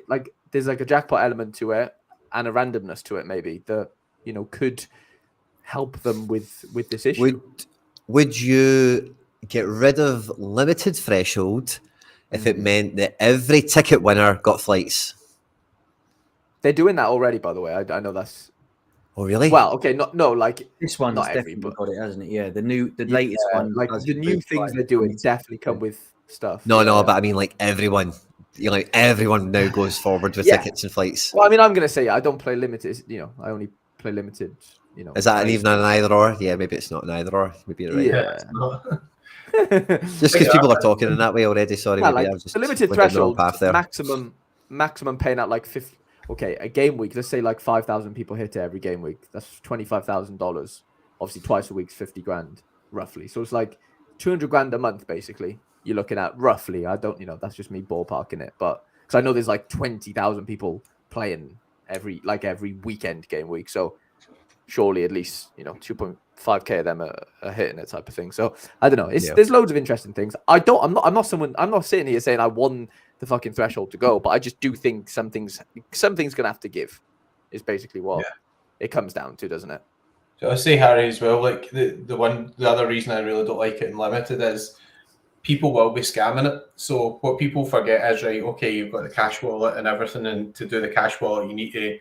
Speaker 2: like there's like a jackpot element to it. and a randomness to it, maybe that could help them with this issue.
Speaker 1: Would you get rid of limited threshold if it meant that every ticket winner got flights?
Speaker 2: They're doing that already, by the way. I know that's.
Speaker 1: Oh, really?
Speaker 2: Well, okay, like
Speaker 4: This one's
Speaker 2: not every,
Speaker 4: definitely
Speaker 2: but
Speaker 4: got it, hasn't it? Yeah, the latest one,
Speaker 2: like
Speaker 4: does
Speaker 2: the new
Speaker 4: include
Speaker 2: things
Speaker 4: flights.
Speaker 2: they're doing definitely come with stuff.
Speaker 1: No,
Speaker 2: Yeah.
Speaker 1: but I mean, like everyone, everyone now goes forward with
Speaker 2: Yeah.
Speaker 1: tickets and flights.
Speaker 2: Well, I mean, I'm gonna say I don't play limited. I only play limited.
Speaker 1: Is that
Speaker 2: race.
Speaker 1: even an either or? Yeah, maybe it's not an either or. Maybe you're right.
Speaker 2: Yeah.
Speaker 3: It's not.
Speaker 1: Just because people are talking in that way already. Sorry,
Speaker 2: Yeah,
Speaker 1: maybe
Speaker 2: like
Speaker 1: I was just
Speaker 2: the limited
Speaker 1: went down the wrong
Speaker 2: threshold
Speaker 1: path there.
Speaker 2: maximum paying out like 50. Okay, a game week. Let's say like 5,000 people hit it every game week. That's $25,000. Obviously, twice a week's 50 grand roughly. So it's like 200 grand a month basically. You're looking at roughly. I don't, that's just me ballparking it, but because I know there's like 20,000 people playing every weekend game week. So surely at least 2.5k of them are hitting it type of thing. So I don't know. There's loads of interesting things. I'm not sitting here saying I won the fucking threshold to go, but I just do think something's gonna have to give. Is basically what it comes down to, doesn't it?
Speaker 3: So I say, Harry, as well. Like the other reason I really don't like it in limited is people will be scamming it. So what people forget is, right, okay, you've got the cash wallet and everything, and to do the cash wallet, you need to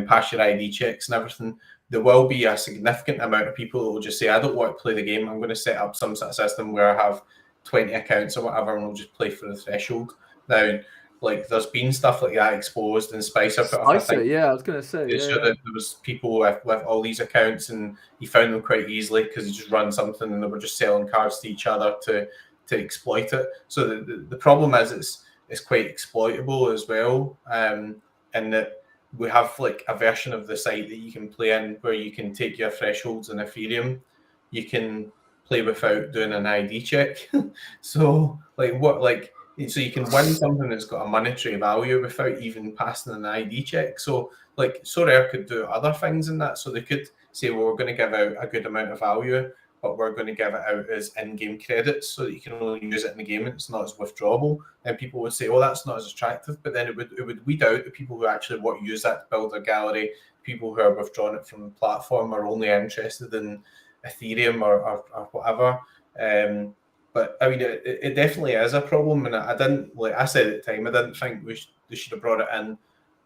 Speaker 3: pass your ID checks and everything. There will be a significant amount of people that will just say, I don't want to play the game. I'm going to set up some sort of system where I have 20 accounts or whatever, and we'll just play for the threshold. Now, like, there's been stuff like that exposed, and Spicer put up, I think,
Speaker 2: I was going to say,
Speaker 3: that there was people with all these accounts, and he found them quite easily because he just ran something and they were just selling cards to each other to exploit it. So the problem is it's quite exploitable as well, and that we have like a version of the site that you can play in where you can take your thresholds in Ethereum. You can play without doing an ID check. So so you can win something that's got a monetary value without even passing an ID check. So like Sorare could do other things in that. So they could say, well, we're going to give out a good amount of value, but we're going to give it out as in-game credits so that you can only use it in the game and it's not as withdrawable. And people would say, oh, that's not as attractive. But then it would weed out the people who actually want to use that to build their gallery. People who are withdrawing it from the platform are only interested in Ethereum or whatever. But I mean, it definitely is a problem, and I didn't, like I said at the time, I didn't think they should have brought it in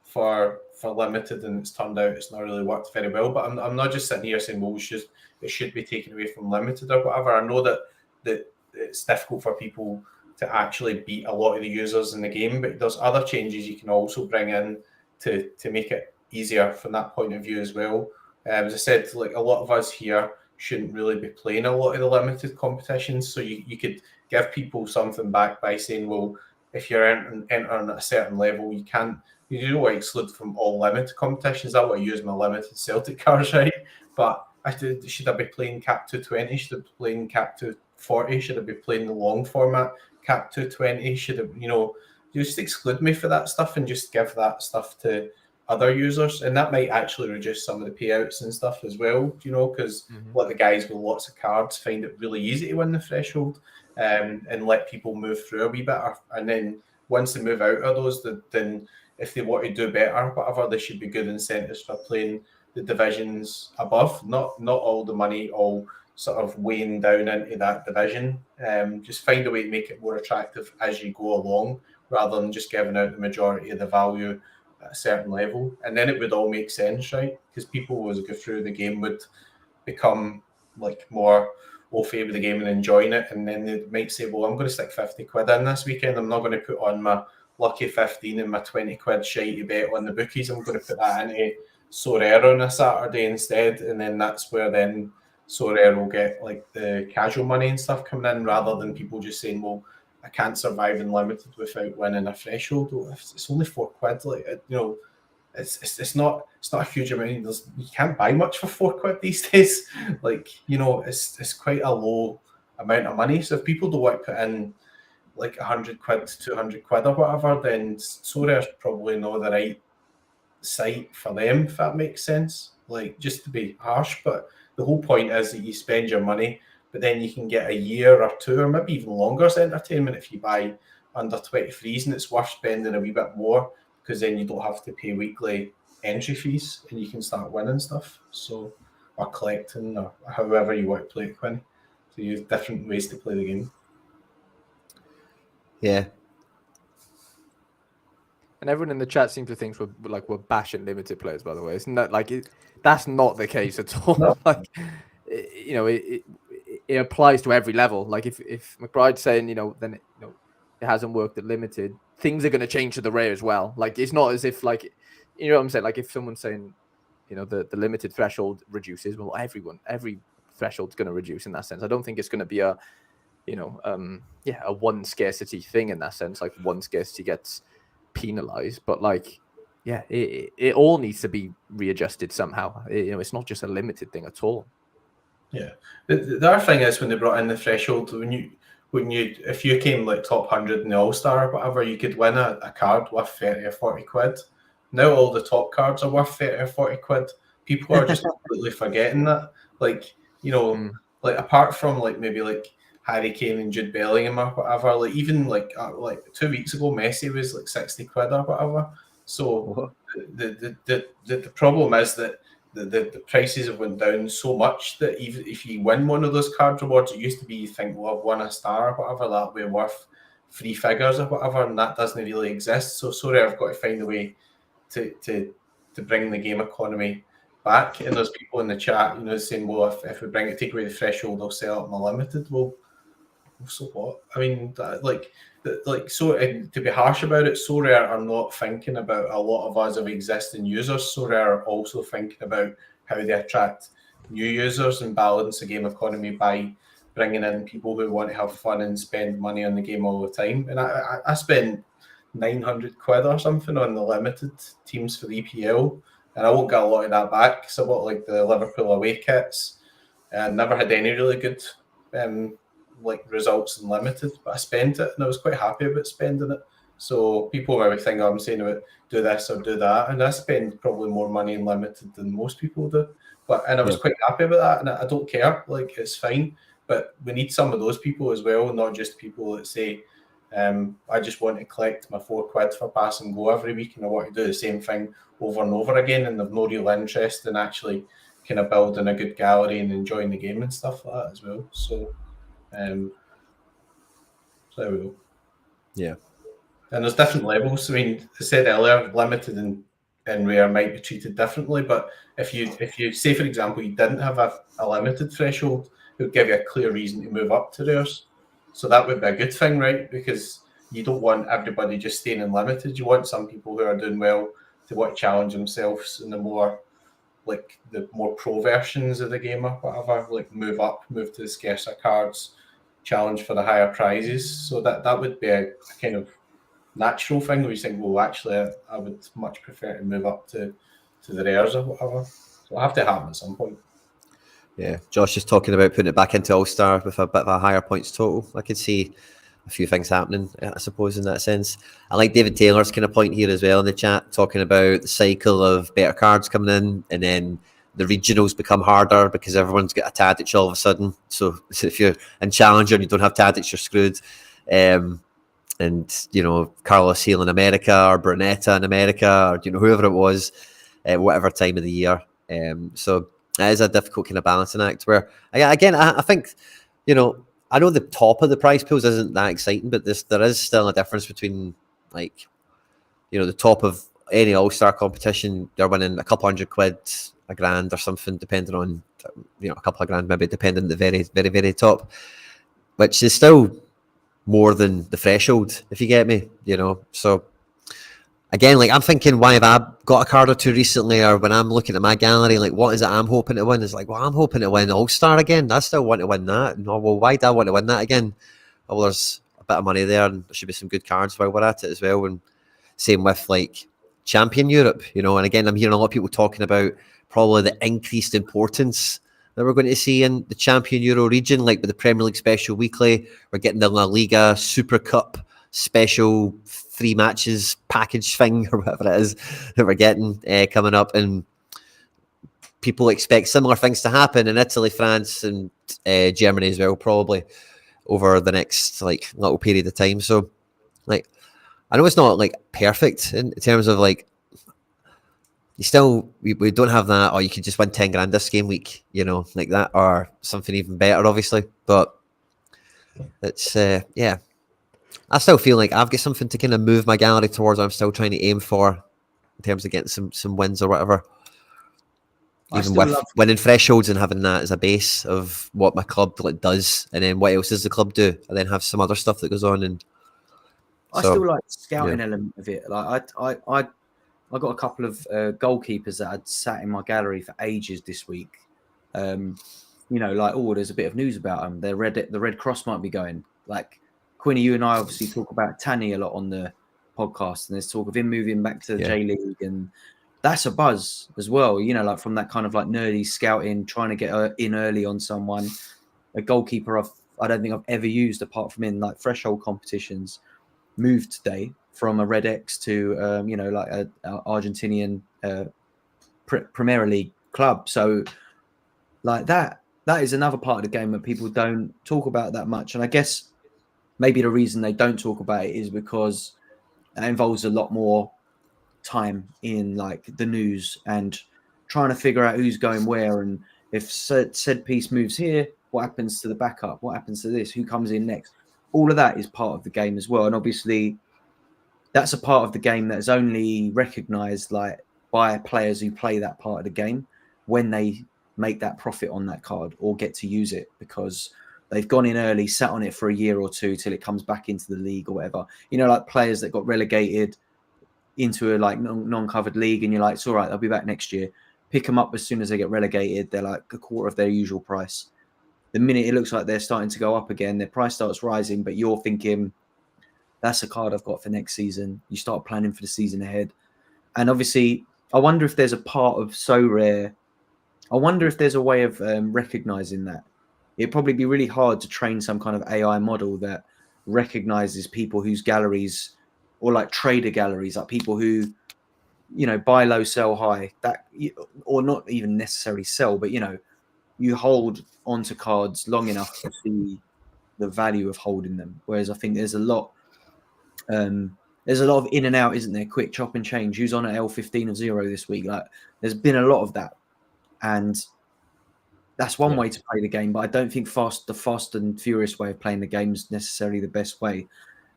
Speaker 3: for limited, and it's turned out it's not really worked very well. But I'm not just sitting here saying, well, it should be taken away from limited or whatever. I know that it's difficult for people to actually beat a lot of the users in the game, but there's other changes you can also bring in to make it easier from that point of view as well. As I said, like a lot of us here shouldn't really be playing a lot of the limited competitions. So you could give people something back by saying, well, if you're entering at a certain level, you don't want to exclude from all limited competitions. I want to use my limited Celtic cards, right? But should I be playing Cap 220? Should I be playing Cap 240? Should I be playing the long format Cap 220? Should I, just exclude me for that stuff and just give that stuff to other users, and that might actually reduce some of the payouts and stuff as well, because let the guys with lots of cards find it really easy to win the threshold, and let people move through a wee bit, and then once they move out of those, then if they want to do better, whatever, there should be good incentives for playing the divisions above, not all the money all sort of weighing down into that division. Just find a way to make it more attractive as you go along, rather than just giving out the majority of the value at a certain level, and then it would all make sense, right? Because people as go through the game would become like more au fait with the game and enjoying it, and then they might say, well, I'm going to stick 50 quid in this weekend. I'm not going to put on my lucky 15 and my 20 quid shitey bet on the bookies. I'm going to put that into Sorare on a Saturday instead, and then that's where then Sorare will get like the casual money and stuff coming in, rather than people just saying, well, I can't survive in limited without winning a threshold. Well, it's only 4 quid, like it's not a huge amount. You can't buy much for 4 quid these days. Like it's quite a low amount of money. So if people don't want to put in like 100 quid, 200 quid or whatever, then Sorare's probably not the right site for them, if that makes sense. Like, just to be harsh, but the whole point is that you spend your money, but then you can get a year or two or maybe even longer as entertainment if you buy under 23s, and it's worth spending a wee bit more because then you don't have to pay weekly entry fees, and you can start winning stuff. So, or collecting, or however you want to play it, Quinny. So you have different ways to play the game.
Speaker 1: Yeah.
Speaker 2: And everyone in the chat seems to think we're bashing limited players. By the way, isn't that that's not the case at all.
Speaker 3: No.
Speaker 2: Like, you know, it applies to every level. Like if McBride's saying, then it hasn't worked at limited, things are going to change to the rare as well. Like it's not as if like, you know what I'm saying? Like if someone's saying, the limited threshold reduces, well, every threshold's going to reduce in that sense. I don't think it's going to be a one scarcity thing in that sense. Like one scarcity gets penalized, but like, yeah, it all needs to be readjusted somehow. It's not just a limited thing at all.
Speaker 3: Yeah, the other thing is when they brought in the threshold, if you came like top 100 in the All-Star or whatever, you could win a card worth 30 or 40 quid. Now all the top cards are worth 30 or 40 quid. People are just completely forgetting that. Like, like apart from like maybe like Harry Kane and Jude Bellingham or whatever, like even like 2 weeks ago, Messi was like 60 quid or whatever. So the problem is that the prices have went down so much that even if you win one of those card rewards, it used to be you think, well, I've won a star or whatever, that'll be worth 3 figures or whatever, and that doesn't really exist. So sorry, I've got to find a way to bring the game economy back. And there's people in the chat, saying, well, if we take away the threshold, I'll sell up my limited. Well, so what? I mean, so to be harsh about it, Sorare are not thinking about a lot of us of existing users. Sorare are also thinking about how they attract new users and balance the game economy by bringing in people who want to have fun and spend money on the game all the time. And I spent 900 quid or something on the limited teams for the EPL, and I won't get a lot of that back because I bought like the Liverpool away kits and never had any really good results in limited, but I spent it and I was quite happy about spending it. So people maybe think I'm saying about do this or do that, and I spend probably more money in limited than most people do. And I was quite happy about that, and I don't care. Like it's fine, but we need some of those people as well, not just people that say, I just want to collect my 4 quid for pass and go every week, and I want to do the same thing over and over again, and they've no real interest in actually kind of building a good gallery and enjoying the game and stuff like that as well. So there we go.
Speaker 1: Yeah.
Speaker 3: And there's different levels. I mean, I said earlier, limited and rare might be treated differently, but if you say, for example, you didn't have a limited threshold, it would give you a clear reason to move up to rares. So that would be a good thing, right? Because you don't want everybody just staying in limited. You want some people who are doing well to want to challenge themselves in the more pro versions of the game or whatever, like move to the scarcer cards, challenge for the higher prizes. So that would be a kind of natural thing where you think, well, actually, I would much prefer to move up to the rares or whatever. So it'll have to happen at some point.
Speaker 1: Yeah, Josh is talking about putting it back into All-Star with a bit of a higher points total. I could see a few things happening, I suppose, in that sense. I like David Taylor's kind of point here as well in the chat, talking about the cycle of better cards coming in, and then the regionals become harder because everyone's got a Tadic all of a sudden. So if you're in Challenger and you don't have Tadic, you're screwed. And, Carlos Heel in America, or Brunetta in America, or, whoever it was, whatever time of the year. So it is a difficult kind of balancing act where, again, I think, I know the top of the prize pools isn't that exciting, but there is still a difference between, the top of any All-Star competition, they're winning a couple hundred quid, a grand or something, depending on, a couple of grand maybe, depending on the very, very, very top, which is still more than the threshold, if you get me, So, again, I'm thinking, why have I got a card or two recently, or when I'm looking at my gallery, what is it I'm hoping to win? It's I'm hoping to win All-Star again. I still want to win that. No, well, why do I want to win that again? Well, there's a bit of money there, and there should be some good cards while we're at it as well. And same with, Champion Europe, and again, I'm hearing a lot of people talking about probably the increased importance that we're going to see in the Champion Euro region, with the Premier League Special Weekly. We're getting the La Liga Super Cup special 3 matches package thing, or whatever it is that we're getting coming up, and people expect similar things to happen in Italy, France, and Germany as well, probably over the next little period of time. So I know it's not perfect in terms of you we don't have that, or you could just win 10 grand this game week, you know, like that, or something even better, obviously. But it's yeah, I still feel like I've got something to kind of move my gallery towards. I'm still trying to aim for in terms of getting some wins or whatever. Even with winning thresholds and having that as a base of what my club does, and then what else does the club do, and then have some other stuff that goes on. And
Speaker 4: I still like the scouting element of it. Like I got a couple of goalkeepers that I'd sat in my gallery for ages this week. You know, like, oh, there's a bit of news about them. The Red Cross might be going. Like, Quinny, you and I obviously talk about Tanny a lot on the podcast, and there's talk of him moving back to the J League, and that's a buzz as well. You know, like from that kind of like nerdy scouting, trying to get in early on someone. A goalkeeper I don't think I've ever used apart from in like threshold competitions. Moved today from a Red X to you know, like a Argentinian Premier League club. So like that is another part of the game that people don't talk about that much. And I guess maybe the reason they don't talk about it is because that involves a lot more time in like the news and trying to figure out who's going where, and if said piece moves here, what happens to the backup, what happens to this, who comes in next. All of that is part of the game as well, and obviously that's a part of the game that is only recognized like by players who play that part of the game when they make that profit on that card or get to use it, because they've gone in early, sat on it for a year or two till it comes back into the league or whatever. You know, like players that got relegated into a like non-covered league, and you're like, it's all right, they'll be back next year. Pick them up as soon as they get relegated. They're like a quarter of their usual price. The minute it looks like they're starting to go up again, their price starts rising, but you're thinking, that's a card I've got for next season. You start planning for the season ahead. And obviously, I wonder if there's a part of Sorare. I wonder if there's a way of recognizing that. It'd probably be really hard to train some kind of AI model that recognizes people whose galleries, or like trader galleries, like people who, you know, buy low, sell high, that, or not even necessarily sell, but, you know, you hold onto cards long enough to see the value of holding them. Whereas I think there's a lot of in and out, isn't there? Quick chop and change. Who's on at L15 of 0 this week? Like, there's been a lot of that, and that's one way to play the game. But I don't think the fast and furious way of playing the game is necessarily the best way.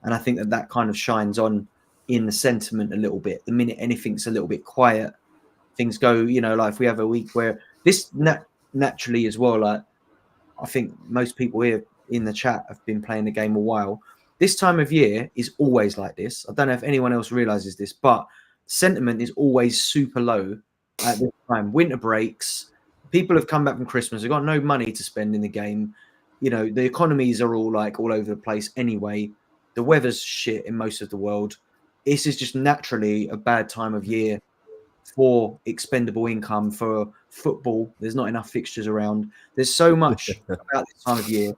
Speaker 4: And I think that kind of shines on in the sentiment a little bit. The minute anything's a little bit quiet, things go, you know, like if we have a week where this naturally as well, like I think most people here in the chat have been playing the game a while. This time of year is always like this. I don't know if anyone else realizes this, but sentiment is always super low at this time. Winter breaks, people have come back from Christmas, they've got no money to spend in the game. You know, the economies are all like all over the place anyway. The weather's shit in most of the world. This is just naturally a bad time of year for expendable income for football. There's not enough fixtures around. There's so much about this time of year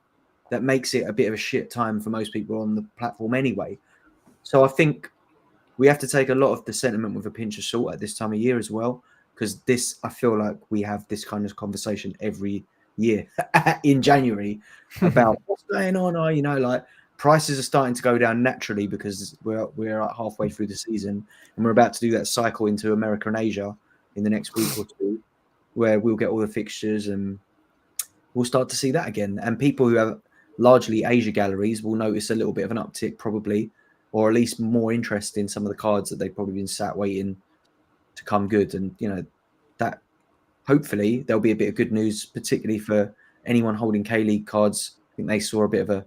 Speaker 4: that makes it a bit of a shit time for most people on the platform anyway. So I think we have to take a lot of the sentiment with a pinch of salt at this time of year as well, because I feel like we have this kind of conversation every year in January about what's going on. You know, like prices are starting to go down naturally because we're like halfway through the season, and we're about to do that cycle into America and Asia in the next week or two, where we'll get all the fixtures and we'll start to see that again. And people who have largely Asia galleries will notice a little bit of an uptick probably, or at least more interest in some of the cards that they've probably been sat waiting to come good. And, you know, that hopefully there'll be a bit of good news, particularly for anyone holding K-League cards. I think they saw a bit of a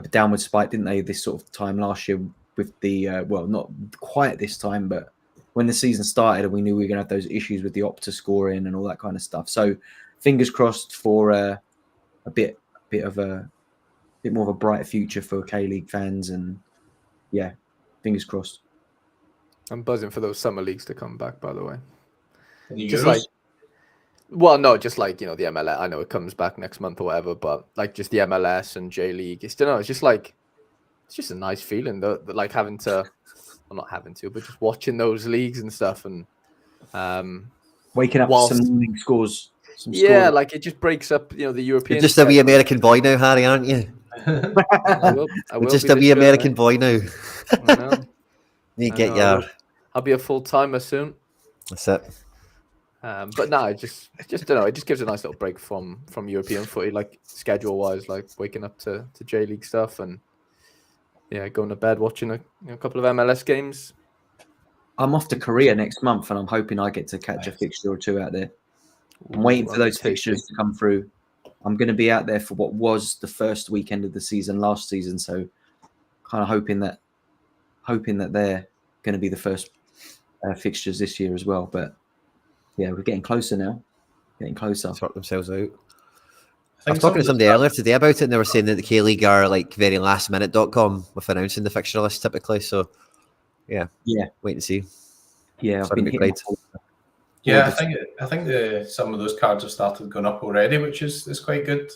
Speaker 4: downward spike, didn't they, this sort of time last year with the, well, not quite this time, but when the season started and we knew we were going to have those issues with the Opta scoring and all that kind of stuff. So fingers crossed for a bit more of a brighter future for K-League fans, and yeah, fingers crossed.
Speaker 2: I'm buzzing for those summer leagues to come back, by the way.
Speaker 3: Just
Speaker 2: like, well, no, just like, you know, the MLS. I know it comes back next month or whatever, but like just the MLS and J League. It's just like, it's just a nice feeling that like having to, well, not having to, but just watching those leagues and stuff, and
Speaker 4: waking up to some scores.
Speaker 2: Yeah, like it just breaks up, you know, the European.
Speaker 1: You're just a wee American boy now, Harry, aren't you?
Speaker 2: I will
Speaker 1: You're just a wee American boy now.
Speaker 2: I know.
Speaker 1: You get your.
Speaker 2: I'll be a full timer soon.
Speaker 1: That's it.
Speaker 2: But no, just don't know. It just gives a nice little break from European footy, like schedule wise, like waking up to J League stuff and going to bed watching a couple of MLS games.
Speaker 4: I'm off to Korea next month, and I'm hoping I get to catch a fixture or two out there. I'm waiting for those fixtures to come through. I'm going to be out there for what was the first weekend of the season last season, so kind of hoping that they're going to be the first fixtures this year as well. But yeah, we're getting closer now. Getting closer.
Speaker 1: Sort themselves out. I was talking to somebody earlier today about it, and they were saying that the K League are like very lastminute.com with announcing the fixture list typically. So yeah, wait and see.
Speaker 4: Yeah, I've been hitting.
Speaker 3: Yeah, I think some of those cards have started going up already, which is quite good.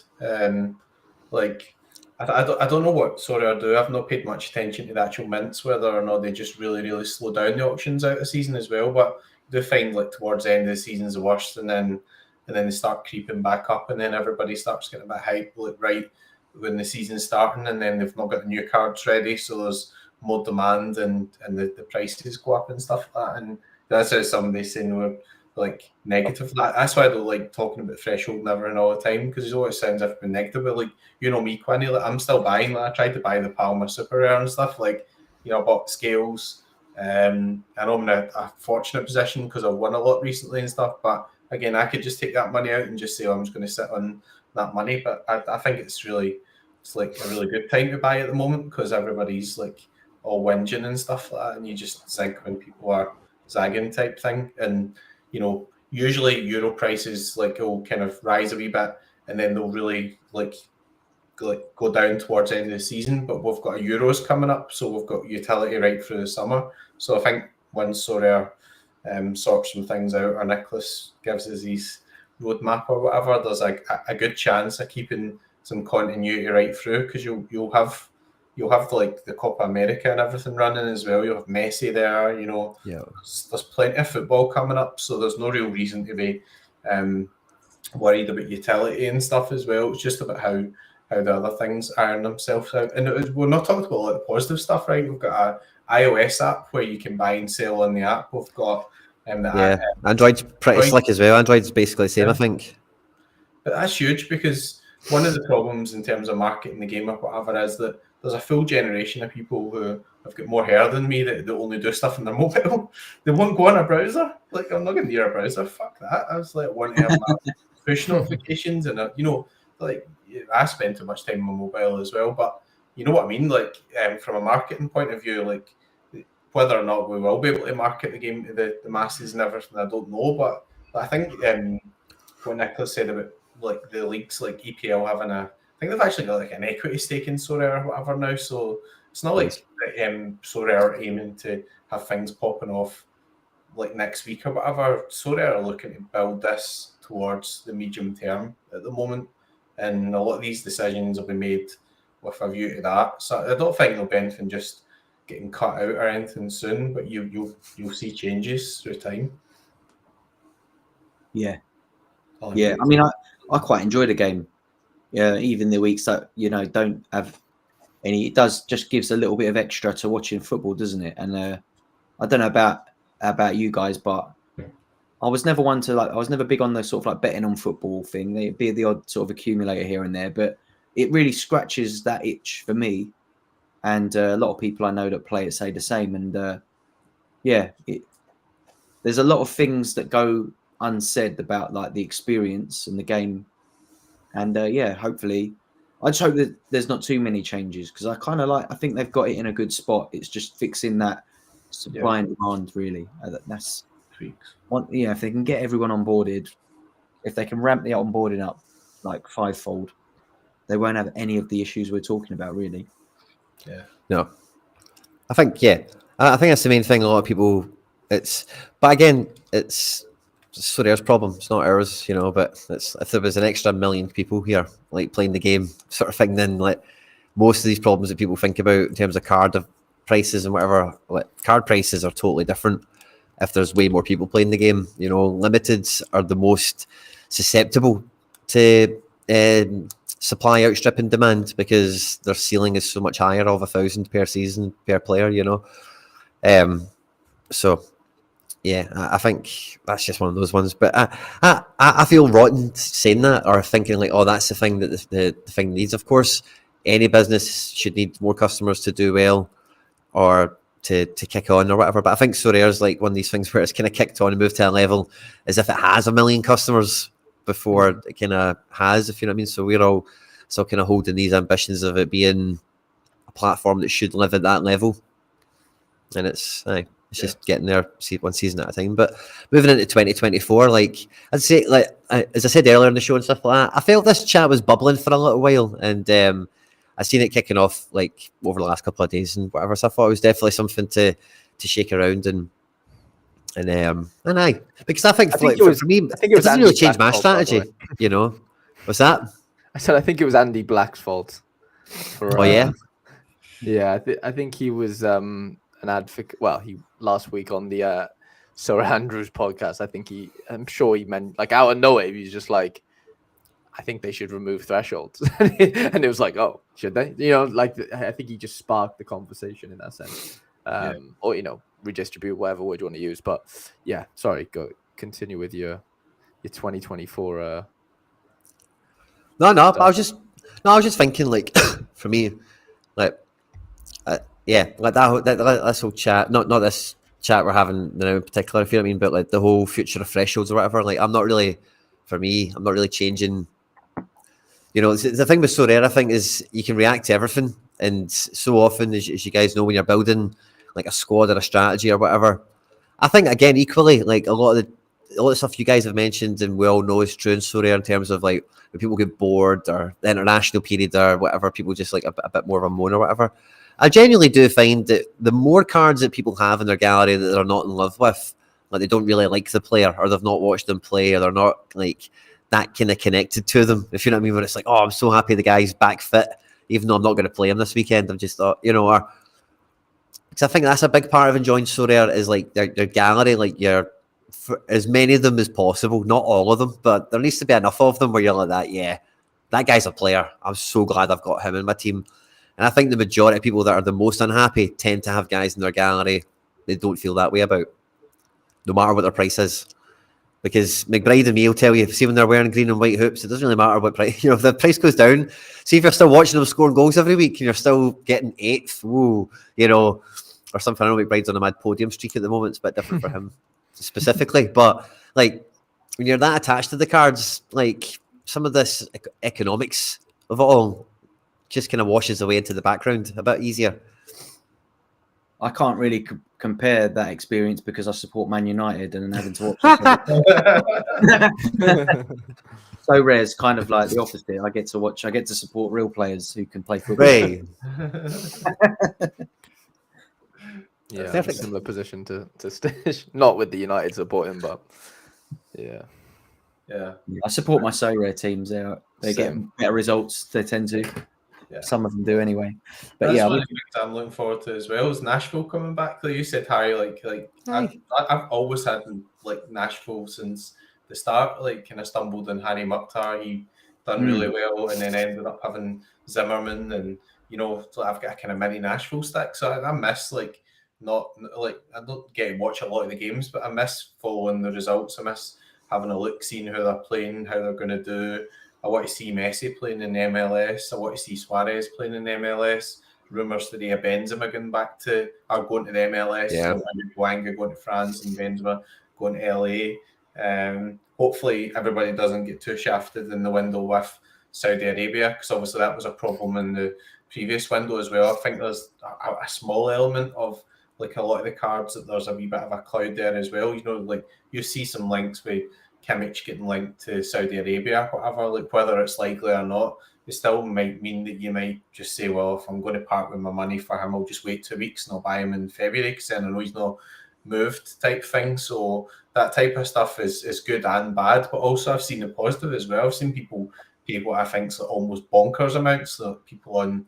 Speaker 3: Like I don't know what Sorare do. I've not paid much attention to the actual mints, whether or not they just really slow down the auctions out of season as well. But I do find like towards the end of the season's the worst, and then they start creeping back up, and then everybody starts getting a bit hyped, like right when the season's starting, and then they've not got the new cards ready, so there's more demand, and the prices go up and stuff like that. And that's how somebody saying we're like negative. That's why I don't like talking about threshold never and all the time, because it always sounds like I've been negative. But like, you know me, Quinny, like, I'm still buying. Like, I tried to buy the Palmer Super Rare and stuff. Like, you know, I bought scales. I know I'm in a fortunate position because I've won a lot recently and stuff. But again, I could just take that money out and just say, I'm just going to sit on that money. But I think it's like a really good time to buy at the moment, because everybody's like all whinging and stuff like that, and you just think when people are zagging type thing. And you know, usually Euro prices like will kind of rise a wee bit, and then they'll really like go down towards the end of the season. But we've got Euros coming up, so we've got utility right through the summer. So I think once Sorare sorts some things out, or Nicholas gives us his roadmap or whatever, there's like a good chance of keeping some continuity right through, because you'll have like the Copa America and everything running as well. You'll have Messi there, you know.
Speaker 1: Yeah.
Speaker 3: There's plenty of football coming up, so there's no real reason to be worried about utility and stuff as well. It's just about how the other things iron themselves out. And we're not talking about all the positive stuff, right? We've got an iOS app where you can buy and sell on the app. We've got
Speaker 1: Android's pretty slick as well. Android's basically the same, I think.
Speaker 3: But that's huge, because one of the problems in terms of marketing the game or whatever is that there's a full generation of people who have got more hair than me that only do stuff on their mobile. They won't go on a browser. Like, I'm not going to near a browser. Fuck that. I was like, want to have push notifications, and you know, like, I spend too much time on my mobile as well. But you know what I mean? Like, from a marketing point of view, like, whether or not we will be able to market the game to the masses and everything, I don't know. But I think what Nicholas said about like the leagues, like EPL having I think they've actually got like an equity stake in Sorare or whatever now. So it's not like Sorare are aiming to have things popping off like next week or whatever. Sorare are looking to build this towards the medium term at the moment, and a lot of these decisions will be made with a view to that. So I don't think there'll be anything just getting cut out or anything soon, but you'll see changes through time.
Speaker 4: Yeah. I mean, I quite enjoy the game. Yeah, even the weeks that, you know, don't have any, it does just gives a little bit of extra to watching football, doesn't it? And I don't know about you guys, but I was never one to I was never big on the sort of like betting on football thing. There'd be the odd sort of accumulator here and there, but it really scratches that itch for me. And a lot of people I know that play it say the same. And there's a lot of things that go unsaid about like the experience and the game. And hopefully, I just hope that there's not too many changes, because I think they've got it in a good spot. It's just fixing that supply and demand, really. That's
Speaker 3: tweaks.
Speaker 4: If they can get everyone onboarded, if they can ramp the onboarding up like fivefold, they won't have any of the issues we're talking about, really.
Speaker 3: Yeah.
Speaker 1: No. I think that's the main thing. A lot of people, but again, it's Sorare's problem. It's not ours, you know. But if there was an extra million people here, like playing the game, sort of thing, then like most of these problems that people think about in terms of card prices and whatever, like card prices are totally different. If there's way more people playing the game, you know, limiteds are the most susceptible to supply outstripping demand, because their ceiling is so much higher of 1,000 per season per player, you know. So Yeah, I think that's just one of those ones. But I feel rotten saying that or thinking like, oh, that's the thing that the thing needs. Of course, any business should need more customers to do well or to kick on or whatever. But I think Sorare's like one of these things where it's kind of kicked on and moved to a level as if it has 1 million customers before it kind of has, if you know what I mean. So we're all still kind of holding these ambitions of it being a platform that should live at that level. And it's just getting there one season at a time. But moving into 2024, like I'd say, like as I said earlier in the show and stuff like that, I felt this chat was bubbling for a little while, and I seen it kicking off like over the last couple of days and whatever. So I thought it was definitely something to shake around and I because I think, for me,
Speaker 2: I think it was
Speaker 1: doesn't really
Speaker 2: Andy
Speaker 1: change my
Speaker 2: Black's fault, by the
Speaker 1: strategy. You know, what's that?
Speaker 2: I said I think it was Andy Black's fault. For,
Speaker 1: Oh yeah.
Speaker 2: Yeah, I think he was an advocate. Well, he last week on the Sir Andrews podcast, I'm sure he meant like out of nowhere, he was just like, I think they should remove thresholds, and it was like, oh, should they? You know, like I think he just sparked the conversation in that sense, or redistribute whatever word you want to use. But yeah, sorry, continue with your 2024.
Speaker 1: No, I was just thinking like for me, like yeah, like this whole chat, not this chat we're having now in particular, if you know what I mean, but like the whole future of thresholds or whatever. Like I'm not really changing. You know, the thing with Sorare, I think, is you can react to everything, and so often, as you guys know, when you're building like a squad or a strategy or whatever, I think again equally, like a lot of the stuff you guys have mentioned and we all know is true in Sorare in terms of like when people get bored or the international period or whatever, people just like a bit more of a moan or whatever. I genuinely do find that the more cards that people have in their gallery that they're not in love with, like they don't really like the player or they've not watched them play or they're not like that kind of connected to them, if you know what I mean, where it's like, oh, I'm so happy the guy's back fit, even though I'm not going to play him this weekend. I'm just thought, or because I think that's a big part of enjoying Sorare is like their gallery, like as many of them as possible, not all of them, but there needs to be enough of them where you're like that, yeah, that guy's a player. I'm so glad I've got him in my team. And I think the majority of people that are the most unhappy tend to have guys in their gallery they don't feel that way about, no matter what their price is. Because McBride and me will tell you, see when they're wearing green and white hoops, it doesn't really matter what price. If the price goes down, see if you're still watching them scoring goals every week and you're still getting 8th, or something. I know McBride's on a mad podium streak at the moment. It's a bit different for him specifically. But like when you're that attached to the cards, like some of this economics of it all just kind of washes away into the background a bit easier.
Speaker 4: I can't really compare that experience because I support Man United and having to watch So Rare's kind of like the opposite. I get to support real players who can play football.
Speaker 1: Right.
Speaker 2: Yeah, perfect. Similar position to Stitch. Not with the United supporting, but yeah.
Speaker 4: I support my Sorare teams. They get better results. They tend to. Yeah. Some of them do anyway. But
Speaker 3: that's one of the things I'm looking forward to as well is Nashville coming back. Like you said, Harry, like I've always had like Nashville since the start. Like kind of stumbled on Harry Mukhtar. He done really well, and then ended up having Zimmerman, and so I've got a kind of mini Nashville stick. So I miss I don't get to watch a lot of the games, but I miss following the results. I miss having a look, seeing how they're playing, how they're going to do. I want to see Messi playing in the MLS. I want to see Suarez playing in the MLS. Rumours today of Benzema going to the MLS.
Speaker 1: Yeah.
Speaker 3: So Boanga going to France and Benzema going to LA. Hopefully everybody doesn't get too shafted in the window with Saudi Arabia, because obviously that was a problem in the previous window as well. I think there's a small element of like a lot of the cards that there's a wee bit of a cloud there as well. Like you see some links with Kimmich getting linked to Saudi Arabia, whatever, like whether it's likely or not, it still might mean that you might just say, well, if I'm going to part with my money for him, I'll just wait 2 weeks and I'll buy him in February because then I know he's not moved type thing. So that type of stuff is good and bad, but also I've seen the positive as well. I've seen people pay what I think is almost bonkers amounts, like people on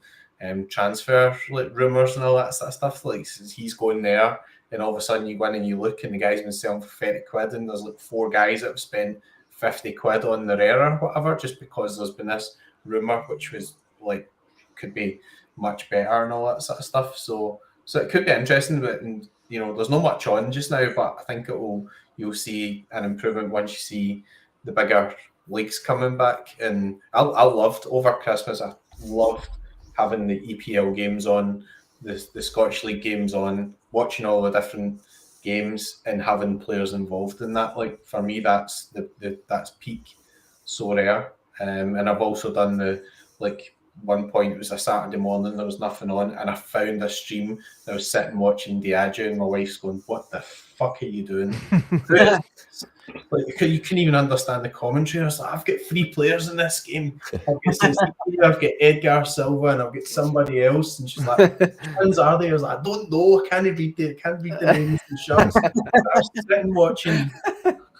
Speaker 3: transfer like rumours and all that sort of stuff. Like he's going there, and all of a sudden you go in and you look and the guy's been selling for 30 quid and there's like 4 guys that have spent 50 quid on the rare or whatever, just because there's been this rumour which was like could be much better and all that sort of stuff. So it could be interesting, but there's not much on just now, but I think you'll see an improvement once you see the bigger leagues coming back. And I loved over Christmas. I loved having the EPL games on, the Scottish League games on, watching all the different games and having players involved in that. Like for me, that's that's peak Sorare. And I've also done one point, it was a Saturday morning, there was nothing on, and I found a stream. I was sitting watching Diageo, and my wife's going, "What the fuck are you doing?" Like you couldn't even understand the commentary. I was like, "I've got 3 players in this game. I've got Edgar Silva, and I've got somebody else." And she's like, "Which ones are they?" I was like, "I don't know. I can't read the names and shirts." I was sitting watching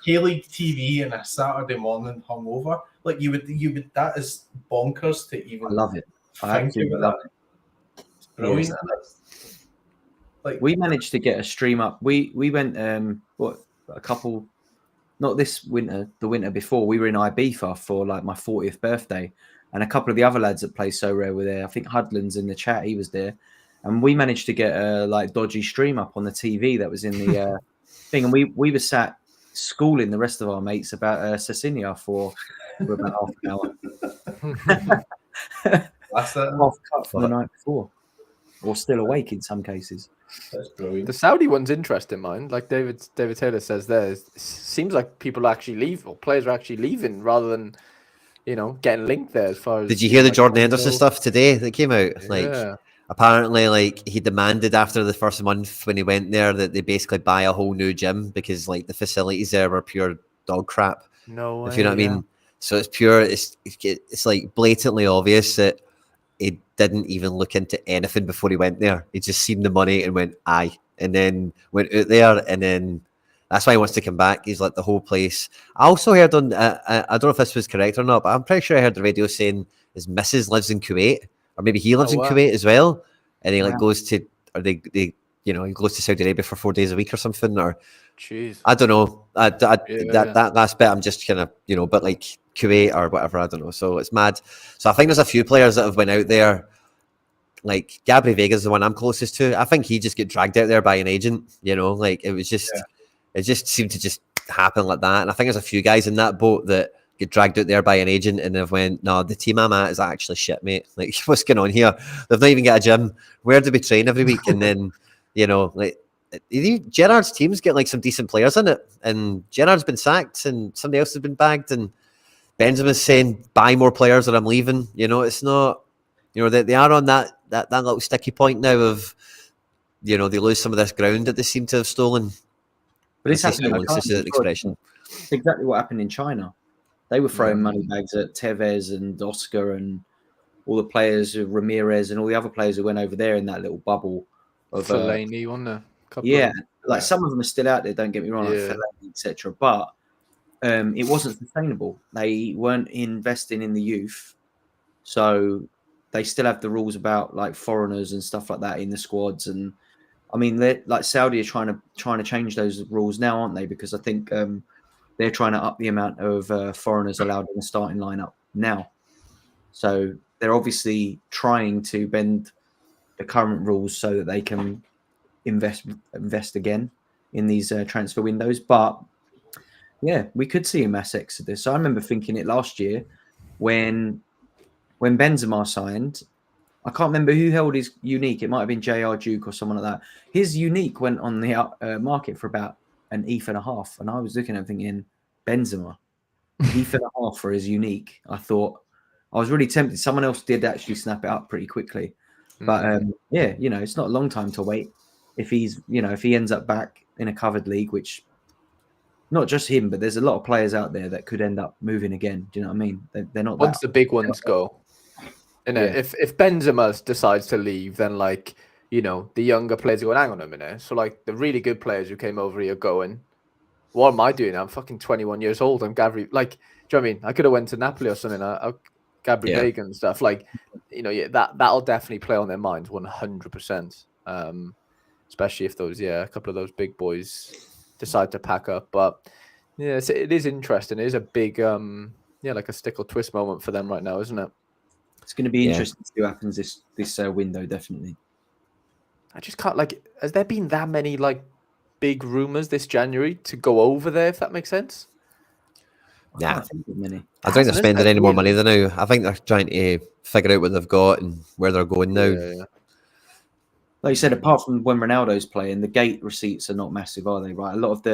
Speaker 3: K-League TV on a Saturday morning hungover. Like you would. That is bonkers to even.
Speaker 4: I love it. I
Speaker 3: think
Speaker 4: absolutely
Speaker 3: about
Speaker 4: love
Speaker 3: that. It's brilliant.
Speaker 4: Yes. We managed to get a stream up. We went a couple, not this winter, the winter before. We were in Ibiza for like my 40th birthday, and a couple of the other lads that play Sorare were there. I think Hudlin's in the chat. He was there, and we managed to get a like dodgy stream up on the TV that was in the thing, and we were sat schooling the rest of our mates about Cecilia for about half an hour.
Speaker 3: That's that.
Speaker 4: Half cut from the night before, or still awake in some cases.
Speaker 3: That's brilliant.
Speaker 2: The Saudi one's interesting, mind. Like David Taylor says, there it seems like people actually leave, or players are actually leaving rather than getting linked there. As far as
Speaker 1: Did you hear the Jordan Henderson stuff today that came out? Like,
Speaker 2: Yeah.
Speaker 1: apparently, like he demanded after the first month when he went there that they basically buy a whole new gym because like the facilities there were pure dog crap.
Speaker 2: No way.
Speaker 1: If you know what I mean. So it's pure. It's like blatantly obvious that he didn't even look into anything before he went there. He just seen the money and went aye, and then went out there, and then that's why he wants to come back. He's like the whole place. I also heard on I don't know if this was correct or not, but I'm pretty sure I heard the radio saying his missus lives in Kuwait, or maybe he lives in Kuwait as well, and he like goes to, or they he goes to Saudi Arabia for 4 days a week or something, or
Speaker 2: jeez,
Speaker 1: I don't know. That last bit I'm just kind of but like Kuwait or whatever, I don't know. So it's mad. So I think there's a few players that have went out there. Like Gabri Vega's the one I'm closest to. I think he just get dragged out there by an agent. Like it was just, it just seemed to just happen like that. And I think there's a few guys in that boat that get dragged out there by an agent and they've went, no, the team I'm at is actually shit, mate. Like what's going on here? They've not even got a gym. Where do we train every week? And then like. Gerard's teams get like some decent players in it, and Gerard's been sacked, and somebody else has been bagged, and Benzema's saying buy more players or I'm leaving. It's not. They are on that little sticky point now of, they lose some of this ground that they seem to have stolen.
Speaker 4: But it's happening. Expression. Exactly what happened in China. They were throwing money bags at Tevez and Oscar and all the players, Ramirez and all the other players who went over there in that little bubble of
Speaker 2: Fellaini, wasn't there?
Speaker 4: Some of them are still out there, don't get me wrong, like Fellaini, etc. But it wasn't sustainable. They weren't investing in the youth, so they still have the rules about like foreigners and stuff like that in the squads. And I mean, they're like Saudi are trying to change those rules now, aren't they? Because I think they're trying to up the amount of foreigners allowed in the starting lineup now. So they're obviously trying to bend the current rules so that they can invest again in these transfer windows. But yeah, we could see a mass exodus. I remember thinking it last year when Benzema signed. I can't remember who held his unique. It might have been JR Duke or someone like that. His unique went on the market for about an ETH and a half, and I was looking at it thinking, Benzema, ETH and a half for his unique. I thought I was really tempted. Someone else did actually snap it up pretty quickly, but it's not a long time to wait. If he's, if he ends up back in a covered league, which not just him, but there's a lot of players out there that could end up moving again. Do you know what I mean? They're not.
Speaker 2: Once the big ones go, if Benzema decides to leave, then like the younger players are going, hang on a minute. So like the really good players who came over here going, what am I doing? I'm fucking 21 years old. I'm Gabri. Like, do you know what I mean? I could have went to Napoli or something. Gabri Vega and stuff. Like, that'll definitely play on their minds 100%. Especially if those, a couple of those big boys decide to pack up. But yeah, it is interesting. It is a big, like a stick or twist moment for them right now, isn't it?
Speaker 4: It's going to be interesting to see what happens this window, definitely.
Speaker 2: I just can't like. Has there been that many like big rumors this January to go over there? If that makes sense.
Speaker 4: I
Speaker 1: Nah.
Speaker 4: can't think of many.
Speaker 1: I don't think they're
Speaker 2: Hasn't,
Speaker 1: spending
Speaker 2: isn't it?
Speaker 1: any more
Speaker 2: Really?
Speaker 1: money than now. I think they're trying to figure out what they've got and where they're going now.
Speaker 2: Yeah.
Speaker 4: Like you said, apart from when Ronaldo's playing, the gate receipts are not massive, are they? Right, a lot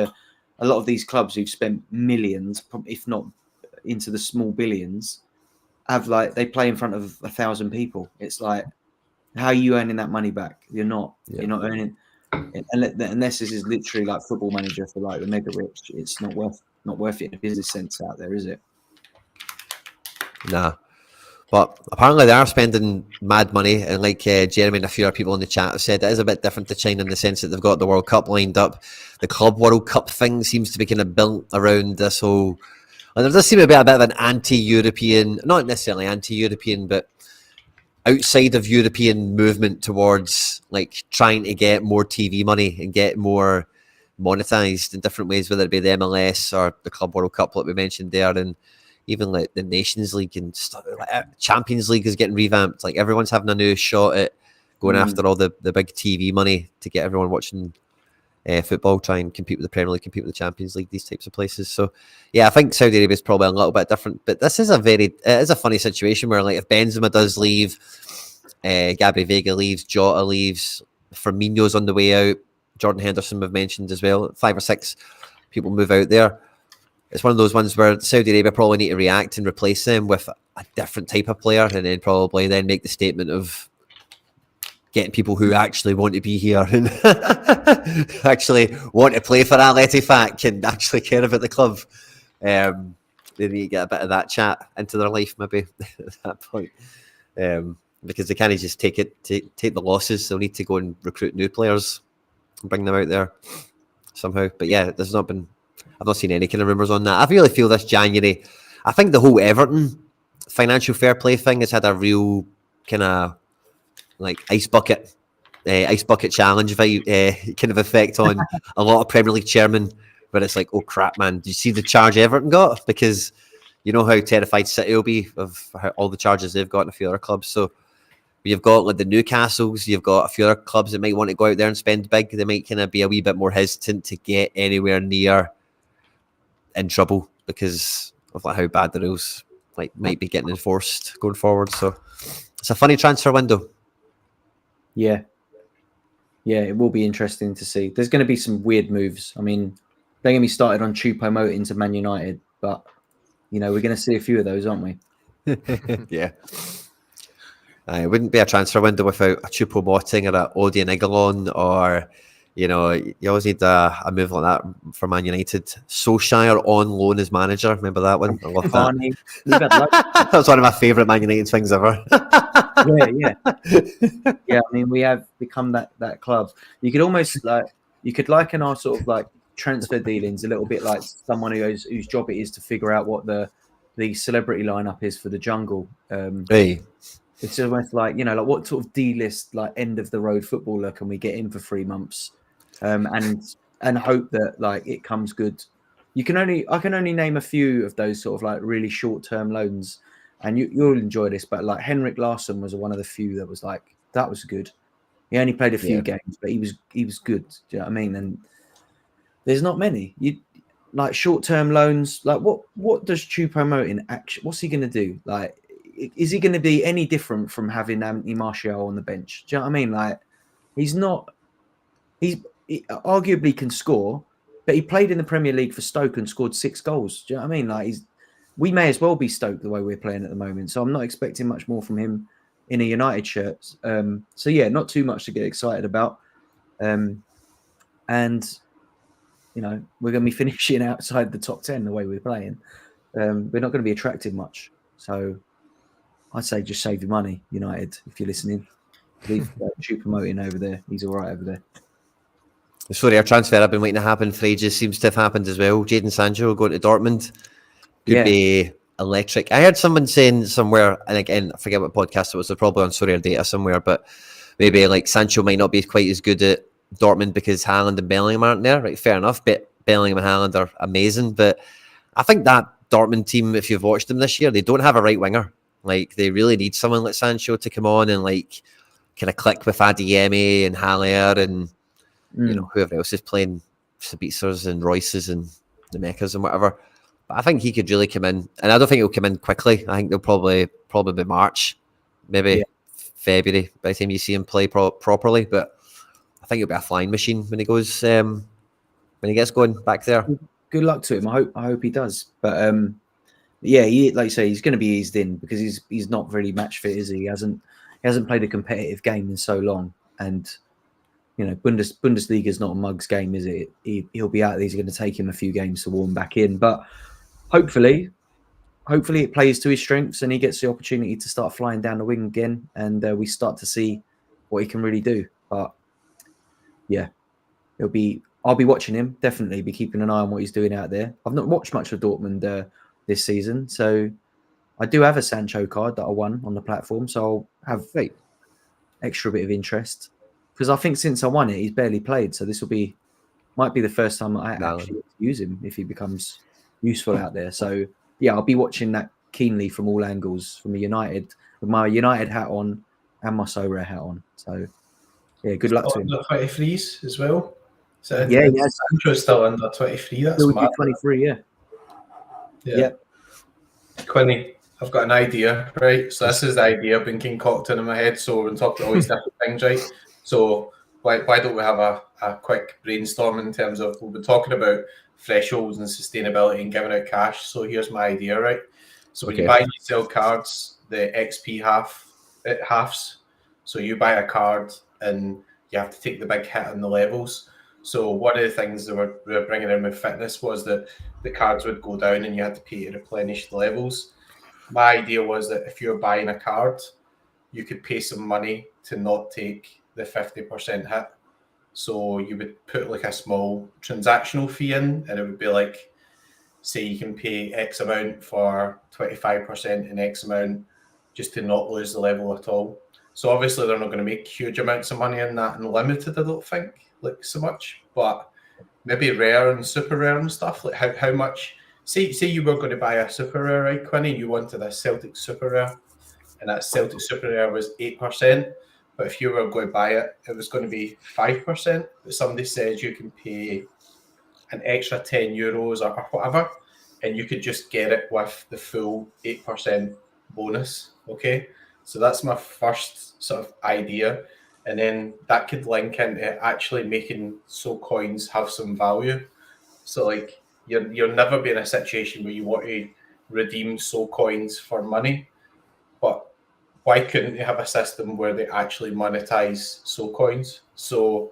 Speaker 4: of these clubs who've spent millions, if not into the small billions, have like they play in front of 1,000 people. It's like, how are you earning that money back? You're not.
Speaker 1: Yeah.
Speaker 4: You're not earning. Unless this is literally like Football Manager for like the mega rich, it's not worth it in a business sense out there, is it?
Speaker 1: Nah. But apparently they are spending mad money, and like Jeremy and a few other people in the chat have said, it is a bit different to China in the sense that they've got the World Cup lined up. The Club World Cup thing seems to be kind of built around this whole. And there does seem to be a bit of an anti-European, not necessarily anti-European, but outside of European movement towards like trying to get more TV money and get more monetized in different ways, whether it be the MLS or the Club World Cup, like we mentioned there, and even like the Nations League and stuff. Like, Champions League is getting revamped. Like everyone's having a new shot at going after all the big TV money to get everyone watching football, try and compete with the Premier League, compete with the Champions League, these types of places. So yeah, I think Saudi Arabia is probably a little bit different, but this is it is a funny situation where like if Benzema does leave, Gabby Vega leaves, Jota leaves, Firmino's on the way out, Jordan Henderson we've mentioned as well, 5 or 6 people move out there. It's one of those ones where Saudi Arabia probably need to react and replace them with a different type of player, and then probably then make the statement of getting people who actually want to be here and actually want to play for Al Ettifaq and actually care about the club. They need to get a bit of that chat into their life maybe at that point. Because they can't just take the losses. They'll need to go and recruit new players and bring them out there somehow. But yeah, I've not seen any kind of rumours on that. I really feel this January, I think the whole Everton financial fair play thing has had a real kind of like ice bucket challenge kind of effect on a lot of Premier League chairmen, where it's like, oh crap, man, do you see the charge Everton got? Because you know how terrified City will be of all the charges they've got in a few other clubs. So you've got like the Newcastles, you've got a few other clubs that might want to go out there and spend big. They might kind of be a wee bit more hesitant to get anywhere near in trouble because of like how bad the rules like might be getting enforced going forward. So it's a funny transfer window.
Speaker 4: Yeah, it will be interesting to see. There's going to be some weird moves. I mean, don't get me started on Choupo-Moting to Man United, but you know we're going to see a few of those, aren't we?
Speaker 1: Yeah. It wouldn't be a transfer window without a Choupo-Moting or a Odion Igalon, or you know, you always need a move like that for Man United. Solskjaer on loan as manager. Remember that one? I love that. That was one of my favourite Man United things ever.
Speaker 4: Yeah. I mean, we have become that club. You could almost liken our sort of like transfer dealings a little bit like someone whose job it is to figure out what the celebrity lineup is for the jungle.
Speaker 1: Hey.
Speaker 4: It's almost like, you know, like what sort of D-list, like end of the road footballer can we get in for 3 months, and hope that like it comes good. I can only name a few of those sort of like really short term loans, and you'll enjoy this. But like Henrik Larsson was one of the few that was like that was good. He only played a few games, but he was good. Do you know what I mean? And there's not many. You like short term loans. Like what does Choupo-Moting actually? What's he going to do? Like, is he going to be any different from having Anthony Martial on the bench? Do you know what I mean? Like, he's not. He arguably can score, but he played in the Premier League for Stoke and scored 6 goals. Do you know what I mean? Like, we may as well be Stoke the way we're playing at the moment. So I'm not expecting much more from him in a United shirt. So yeah, not too much to get excited about. And you know, we're going to be finishing outside the top 10 the way we're playing. We're not going to be attracting much. So I'd say just save your money, United, if you're listening. Leave Choupo-Moting over there. He's all right over there.
Speaker 1: Sorry, our transfer I've been waiting to happen for ages seems to have happened as well. Jadon Sancho going to Dortmund could be electric. I heard someone saying somewhere, and again, I forget what podcast it was, probably on Sorare data somewhere, but maybe like Sancho might not be quite as good at Dortmund because Haaland and Bellingham aren't there. Right, fair enough, but Bellingham and Haaland are amazing. But I think that Dortmund team, if you've watched them this year, they don't have a right winger. Like, they really need someone like Sancho to come on and like kind of click with Adeyemi and Haller and you know whoever else is playing, Sabitzers and Royces and the Mechas and whatever. But I think he could really come in, and I don't think he'll come in quickly. I think they'll probably be March, maybe February by the time you see him play properly. But I think he'll be a flying machine when he goes when he gets going back there.
Speaker 4: Good luck to him. I hope he does. But yeah, like you say, he's going to be eased in because he's not really match fit, is he? He hasn't played a competitive game in so long, and you know, Bundesliga is not a mug's game, is it? He'll be out there. He's going to take him a few games to warm back in, but hopefully it plays to his strengths and he gets the opportunity to start flying down the wing again, and we start to see what he can really do. But yeah, I'll be watching him, definitely be keeping an eye on what he's doing out there. I've not watched much of Dortmund this season, so I do have a Sancho card that I won on the platform, so I'll have extra bit of interest because I think since I won it, he's barely played, so this might be the first time I actually use him if he becomes useful out there. So yeah, I'll be watching that keenly from all angles, from with my United hat on and my Sorare hat on. So yeah, good luck to him.
Speaker 3: 23s as well. So
Speaker 4: yeah,
Speaker 3: Sancho's still under 23. That's
Speaker 4: still
Speaker 3: mad.
Speaker 4: 23. Yeah.
Speaker 3: Quinny, I've got an idea, right? So this is the idea I've been concocting in my head. So we're talking all these different things, right? So why don't we have a quick brainstorm in terms of, we've been talking about thresholds and sustainability and giving out cash. So here's my idea, right? So when you buy and you sell cards, the XP halves. So you buy a card and you have to take the big hit on the levels. So one of the things that we were bringing in with fitness was that the cards would go down and you had to pay to replenish the levels. My idea was that if you're buying a card, you could pay some money to not take the 50% hit. So you would put like a small transactional fee in, and it would be like, say you can pay X amount for 25% and X amount just to not lose the level at all. So obviously they're not going to make huge amounts of money in that and limited, I don't think, like so much, but maybe rare and super rare and stuff. Like how much, say you were going to buy a super rare, right, Quinny? You wanted a Celtic super rare, and that Celtic super rare was 8%. But if you were going to buy it, it was going to be 5%. But somebody says you can pay an extra €10 or whatever, and you could just get it with the full 8% bonus. Okay, so that's my first sort of idea, and then that could link into actually making soul coins have some value. So like you'll never be in a situation where you want to redeem soul coins for money, but why couldn't you have a system where they actually monetize soul coins? So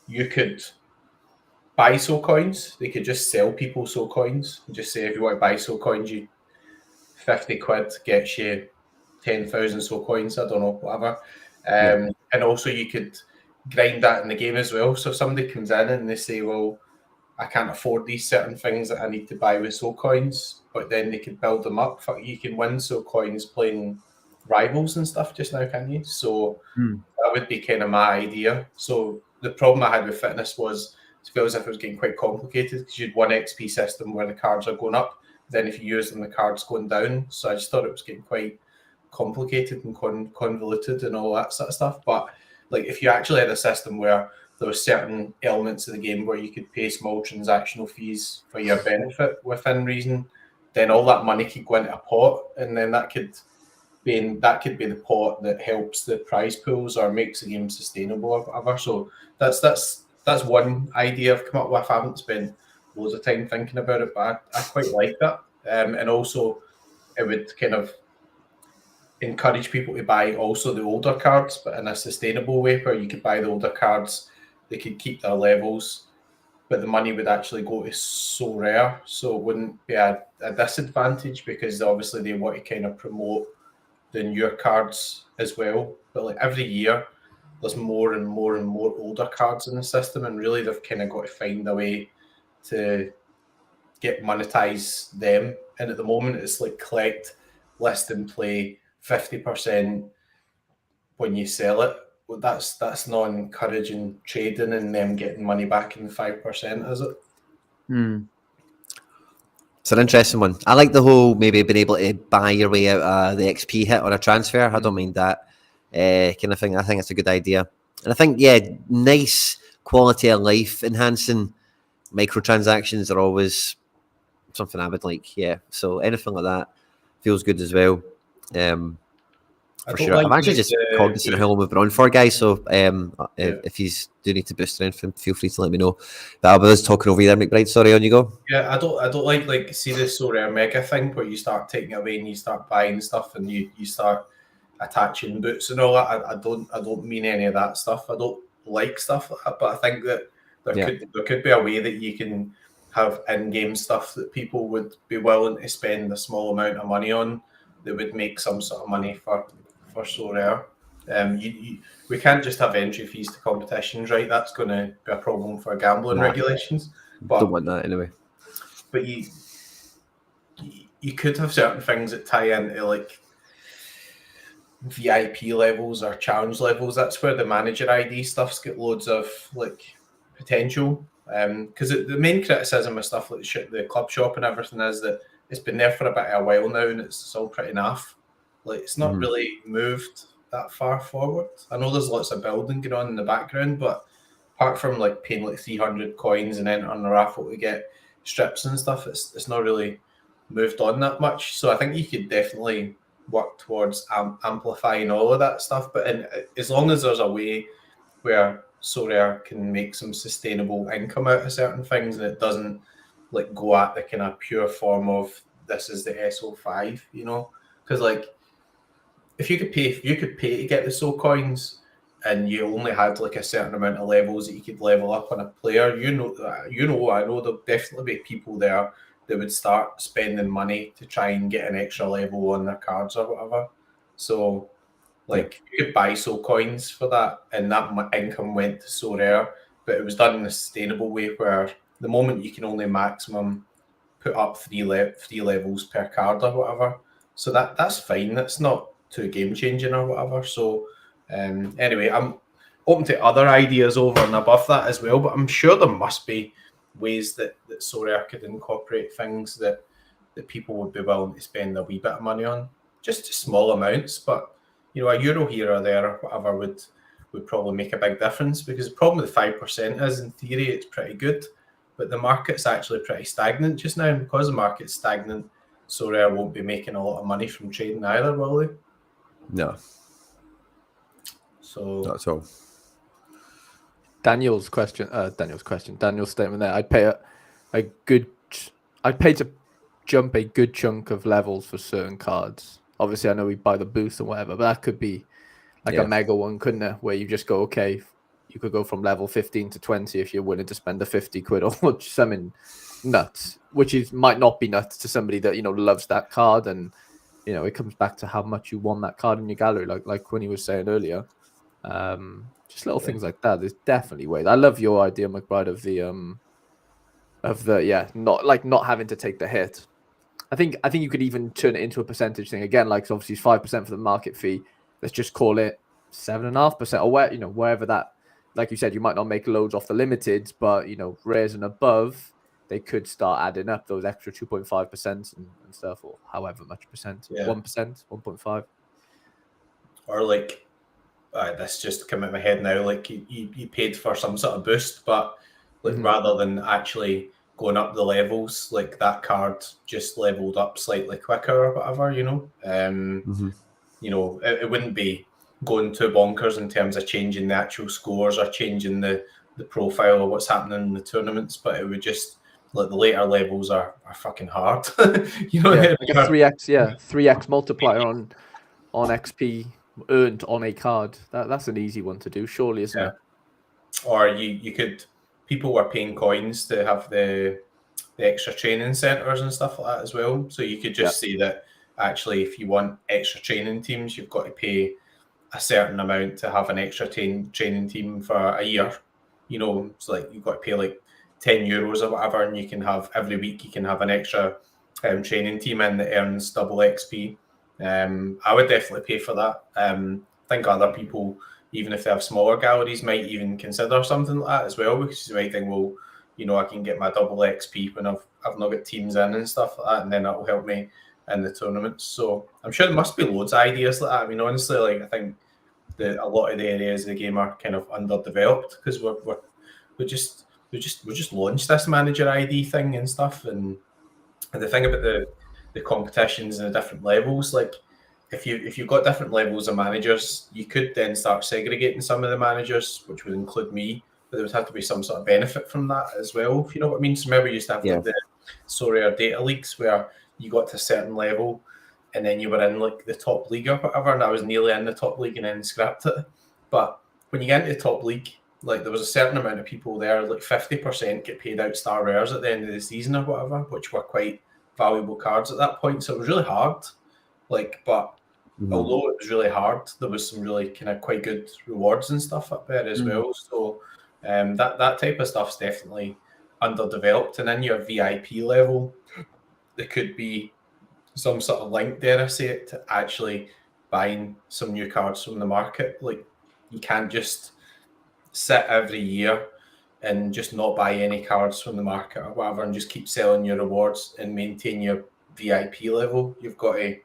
Speaker 3: you could buy soul coins. They could just sell people soul coins and just say, if you want to buy soul coins, you 50 quid gets you 10,000 soul coins. I don't know, whatever. And also you could grind that in the game as well. So if somebody comes in and they say, well, I can't afford these certain things that I need to buy with soul coins, but then they could build them up. You can win soul coins playing rivals and stuff just now, can you? So that would be kind of my idea. So the problem I had with fitness was it feels as if it was getting quite complicated because you'd one XP system where the cards are going up, then if you use them, the cards going down. So I just thought it was getting quite complicated and convoluted and all that sort of stuff. But like if you actually had a system where there were certain elements of the game where you could pay small transactional fees for your benefit within reason, then all that money could go into a pot, and then that could be the pot that helps the prize pools or makes the game sustainable or whatever. So that's one idea I've come up with. I haven't spent loads of time thinking about it, but I quite like that. And also it would kind of encourage people to buy also the older cards, but in a sustainable way, where you could buy the older cards, they could keep their levels, but the money would actually go to Sorare, so it wouldn't be a disadvantage because obviously they want to kind of promote the newer cards as well. But like every year, there's more and more and more older cards in the system, and really they've kind of got to find a way to monetize them. And at the moment, it's like collect, list, and play 50% when you sell it. Well, that's not encouraging trading and them getting money back in 5%, is it?
Speaker 1: It's an interesting one. I like the whole maybe being able to buy your way out of the XP hit on a transfer. I don't mind that. kind of thing. I think it's a good idea, and I think nice quality of life enhancing microtransactions are always something I would like. Yeah, so anything like that feels good as well.
Speaker 3: I
Speaker 1: For
Speaker 3: don't
Speaker 1: sure.
Speaker 3: like
Speaker 1: I'm actually just cognizant of how long we've been on for, guys. So if you do need to boost strength, feel free to let me know. But I was talking over you there, McBride. Sorry, on you go.
Speaker 3: Yeah, I don't like see this Sorare mega thing where you start taking away and you start buying stuff and you start attaching boots and all that. I don't mean any of that stuff. I don't like stuff like that, but I think that there could be a way that you can have in-game stuff that people would be willing to spend a small amount of money on that would make some sort of money for Sorare. We can't just have entry fees to competitions, right? That's going to be a problem for gambling regulations. But
Speaker 1: Don't want that anyway.
Speaker 3: But you could have certain things that tie into like VIP levels or challenge levels. That's where the manager ID stuff's got loads of like potential. Because the main criticism of stuff like the club shop and everything is that it's been there for a bit of a while now and it's all pretty naff. Like it's not really moved that far forward. I know there's lots of building going on in the background, but apart from like paying like 300 coins and entering the raffle to get strips and stuff, it's not really moved on that much. So I think you could definitely work towards amplifying all of that stuff. But as long as there's a way where Sorare can make some sustainable income out of certain things and it doesn't like go at the kind of pure form of this is the SO5, you know? Because like if you could pay to get the SO coins and you only had like a certain amount of levels that you could level up on a player, I know there'll definitely be people there that would start spending money to try and get an extra level on their cards or whatever. So like you could buy SO coins for that and that income went to Sorare, but it was done in a sustainable way where the moment you can only maximum put up three levels per card or whatever. So that's fine. That's not too game changing or whatever. So anyway, I'm open to other ideas over and above that as well, but I'm sure there must be ways that Sorare could incorporate things that people would be willing to spend a wee bit of money on, just small amounts, but you know, €1 here or there or whatever would probably make a big difference, because the problem with 5% is in theory it's pretty good, but the market's actually pretty stagnant just now, and because the market's stagnant, Sorare won't be making a lot of money from trading either, will they?
Speaker 1: No.
Speaker 3: So
Speaker 1: not at all.
Speaker 2: Daniel's statement there. I'd pay I'd pay to jump a good chunk of levels for certain cards. Obviously, I know we buy the boost and whatever, but that could be like a mega one, couldn't it? Where you just go, okay, you could go from level 15 to 20 if you're willing to spend the 50 quid or something nuts, which might not be nuts to somebody that, you know, loves that card. And, you know, it comes back to how much you want that card in your gallery, like Quinny was saying earlier. Just little things like that. There's definitely ways. I love your idea, McBride, of the not having to take the hit. I think you could even turn it into a percentage thing again. Like, so obviously it's 5% for the market fee. Let's just call it 7.5%, or wherever that. Like you said, you might not make loads off the limiteds, but you know, rares and above, they could start adding up those extra 2.5% and stuff, or however much percent, 1%, 1.5,
Speaker 3: or like. This just came in my head now. Like you paid for some sort of boost, but like rather than actually going up the levels, like that card just leveled up slightly quicker or whatever. You know, you know, it wouldn't be going too bonkers in terms of changing the actual scores or changing the profile of what's happening in the tournaments, but it would just like the later levels are fucking hard. You know,
Speaker 2: like a 3x multiplier on XP earned on a card. That's an easy one to do, surely, isn't it?
Speaker 3: Or you could, people were paying coins to have the extra training centers and stuff like that as well. So you could just say that actually, if you want extra training teams, you've got to pay a certain amount to have an extra training team for a year. You know, it's like you've got to pay like €10 or whatever, and you can have every week you can have an extra training team in that earns double XP. I would definitely pay for that. I think other people, even if they have smaller galleries, might even consider something like that as well, because you might think, well, you know, I can get my double XP when I've not got teams in and stuff like that, and then that'll help me in the tournaments. So I'm sure there must be loads of ideas like that. I mean, honestly, like I think a lot of the areas of the game are kind of underdeveloped because we just launched this manager ID thing and stuff, and the thing about the competitions and the different levels, like if you've got different levels of managers, you could then start segregating some of the managers, which would include me, but there would have to be some sort of benefit from that as well, if you know what I mean. So remember, we used to have like the Sorare data leagues where you got to a certain level and then you were in like the top league or whatever, and I was nearly in the top league and then scrapped it. But when you get into the top league, like there was a certain amount of people there, like 50% get paid out star rares at the end of the season or whatever, which were quite valuable cards at that point. So it was really hard. Like, but although it was really hard, there was some really kind of quite good rewards and stuff up there as well. So that type of stuff's definitely underdeveloped. And then your VIP level, there could be some sort of link there, I say it, to actually buying some new cards from the market. Like you can't just sit every year and just not buy any cards from the market or whatever and just keep selling your rewards and maintain your VIP level. You've got to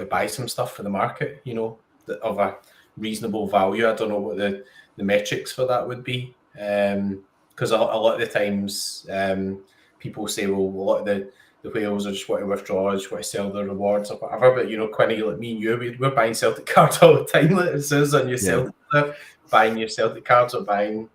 Speaker 3: buy some stuff for the market, you know, of a reasonable value. I don't know what the metrics for that would be, because a lot of the times people say, well, a lot of the whales are just want to withdraw, just want to sell their rewards or whatever. But, you know, Quinny, like me and you, we're buying Celtic cards all the time. Like it says on your Celtic stuff, buying new Celtic cards or buying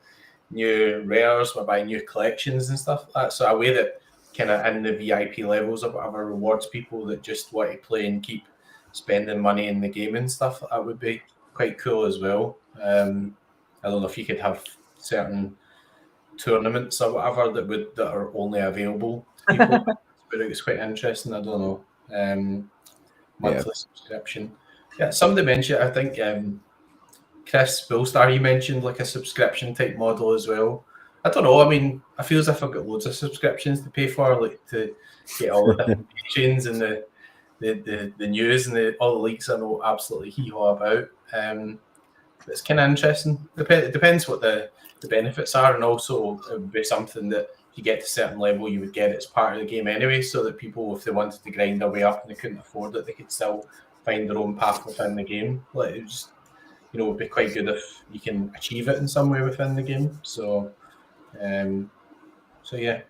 Speaker 3: new rares, we're buying new collections and stuff like that. So a way that kind of in the VIP levels or whatever rewards people that just want to play and keep spending money in the game and stuff, that would be quite cool as well. I don't know if you could have certain tournaments or whatever that are only available to people. But it's quite interesting. I don't know. Monthly subscription. Yeah, somebody mentioned, I think Chris Billstar, he mentioned like a subscription type model as well. I don't know. I mean, I feel as if I've got loads of subscriptions to pay for, like to get all the different patrons and the news and all the leaks I know absolutely hee-haw about. It's kind of interesting. It depends what the benefits are, and also it would be something that if you get to a certain level, you would get it as part of the game anyway, so that people, if they wanted to grind their way up and they couldn't afford it, they could still find their own path within the game. Like it just, you know, would be quite good if you can achieve it in some way within the game. So, yeah,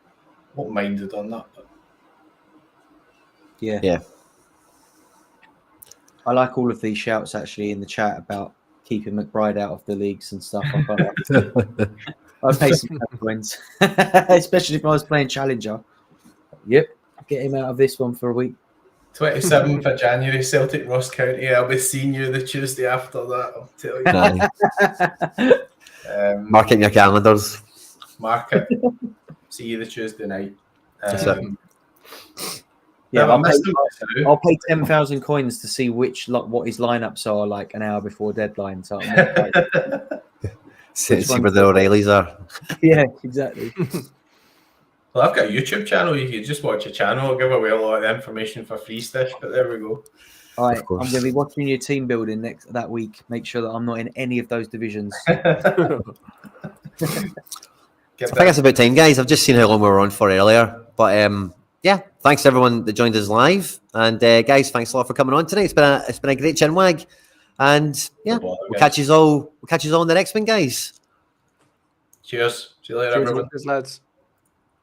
Speaker 3: open-minded on that. But.
Speaker 4: Yeah. I like all of these shouts actually in the chat about keeping McBride out of the leagues and stuff. I'd pay some coins, especially if I was playing Challenger. Yep, get him out of this one for a week.
Speaker 3: 27th of January, Celtic Ross County. I'll be seeing you the Tuesday after that, I'll tell you.
Speaker 1: Mark it in your calendars.
Speaker 3: Mark it. See you the Tuesday night.
Speaker 4: I'll pay 10,000 coins to see what his lineups are like an hour before deadline. So
Speaker 1: see where the O'Reillys are.
Speaker 4: Yeah, exactly.
Speaker 3: Well, I've got a YouTube channel. You can just watch a channel. I'll give away a lot of the information for free stuff, but there we go.
Speaker 4: All right, I'm going to be watching your team building that week. Make sure that I'm not in any of those divisions.
Speaker 1: I think it's about time, guys. I've just seen how long we were on for earlier, but yeah, thanks to everyone that joined us live, and guys, thanks a lot for coming on tonight. It's been a great chinwag, and yeah, we'll catch you all in the next one, guys.
Speaker 3: Cheers. See you later, everyone.
Speaker 2: Cheers, lads.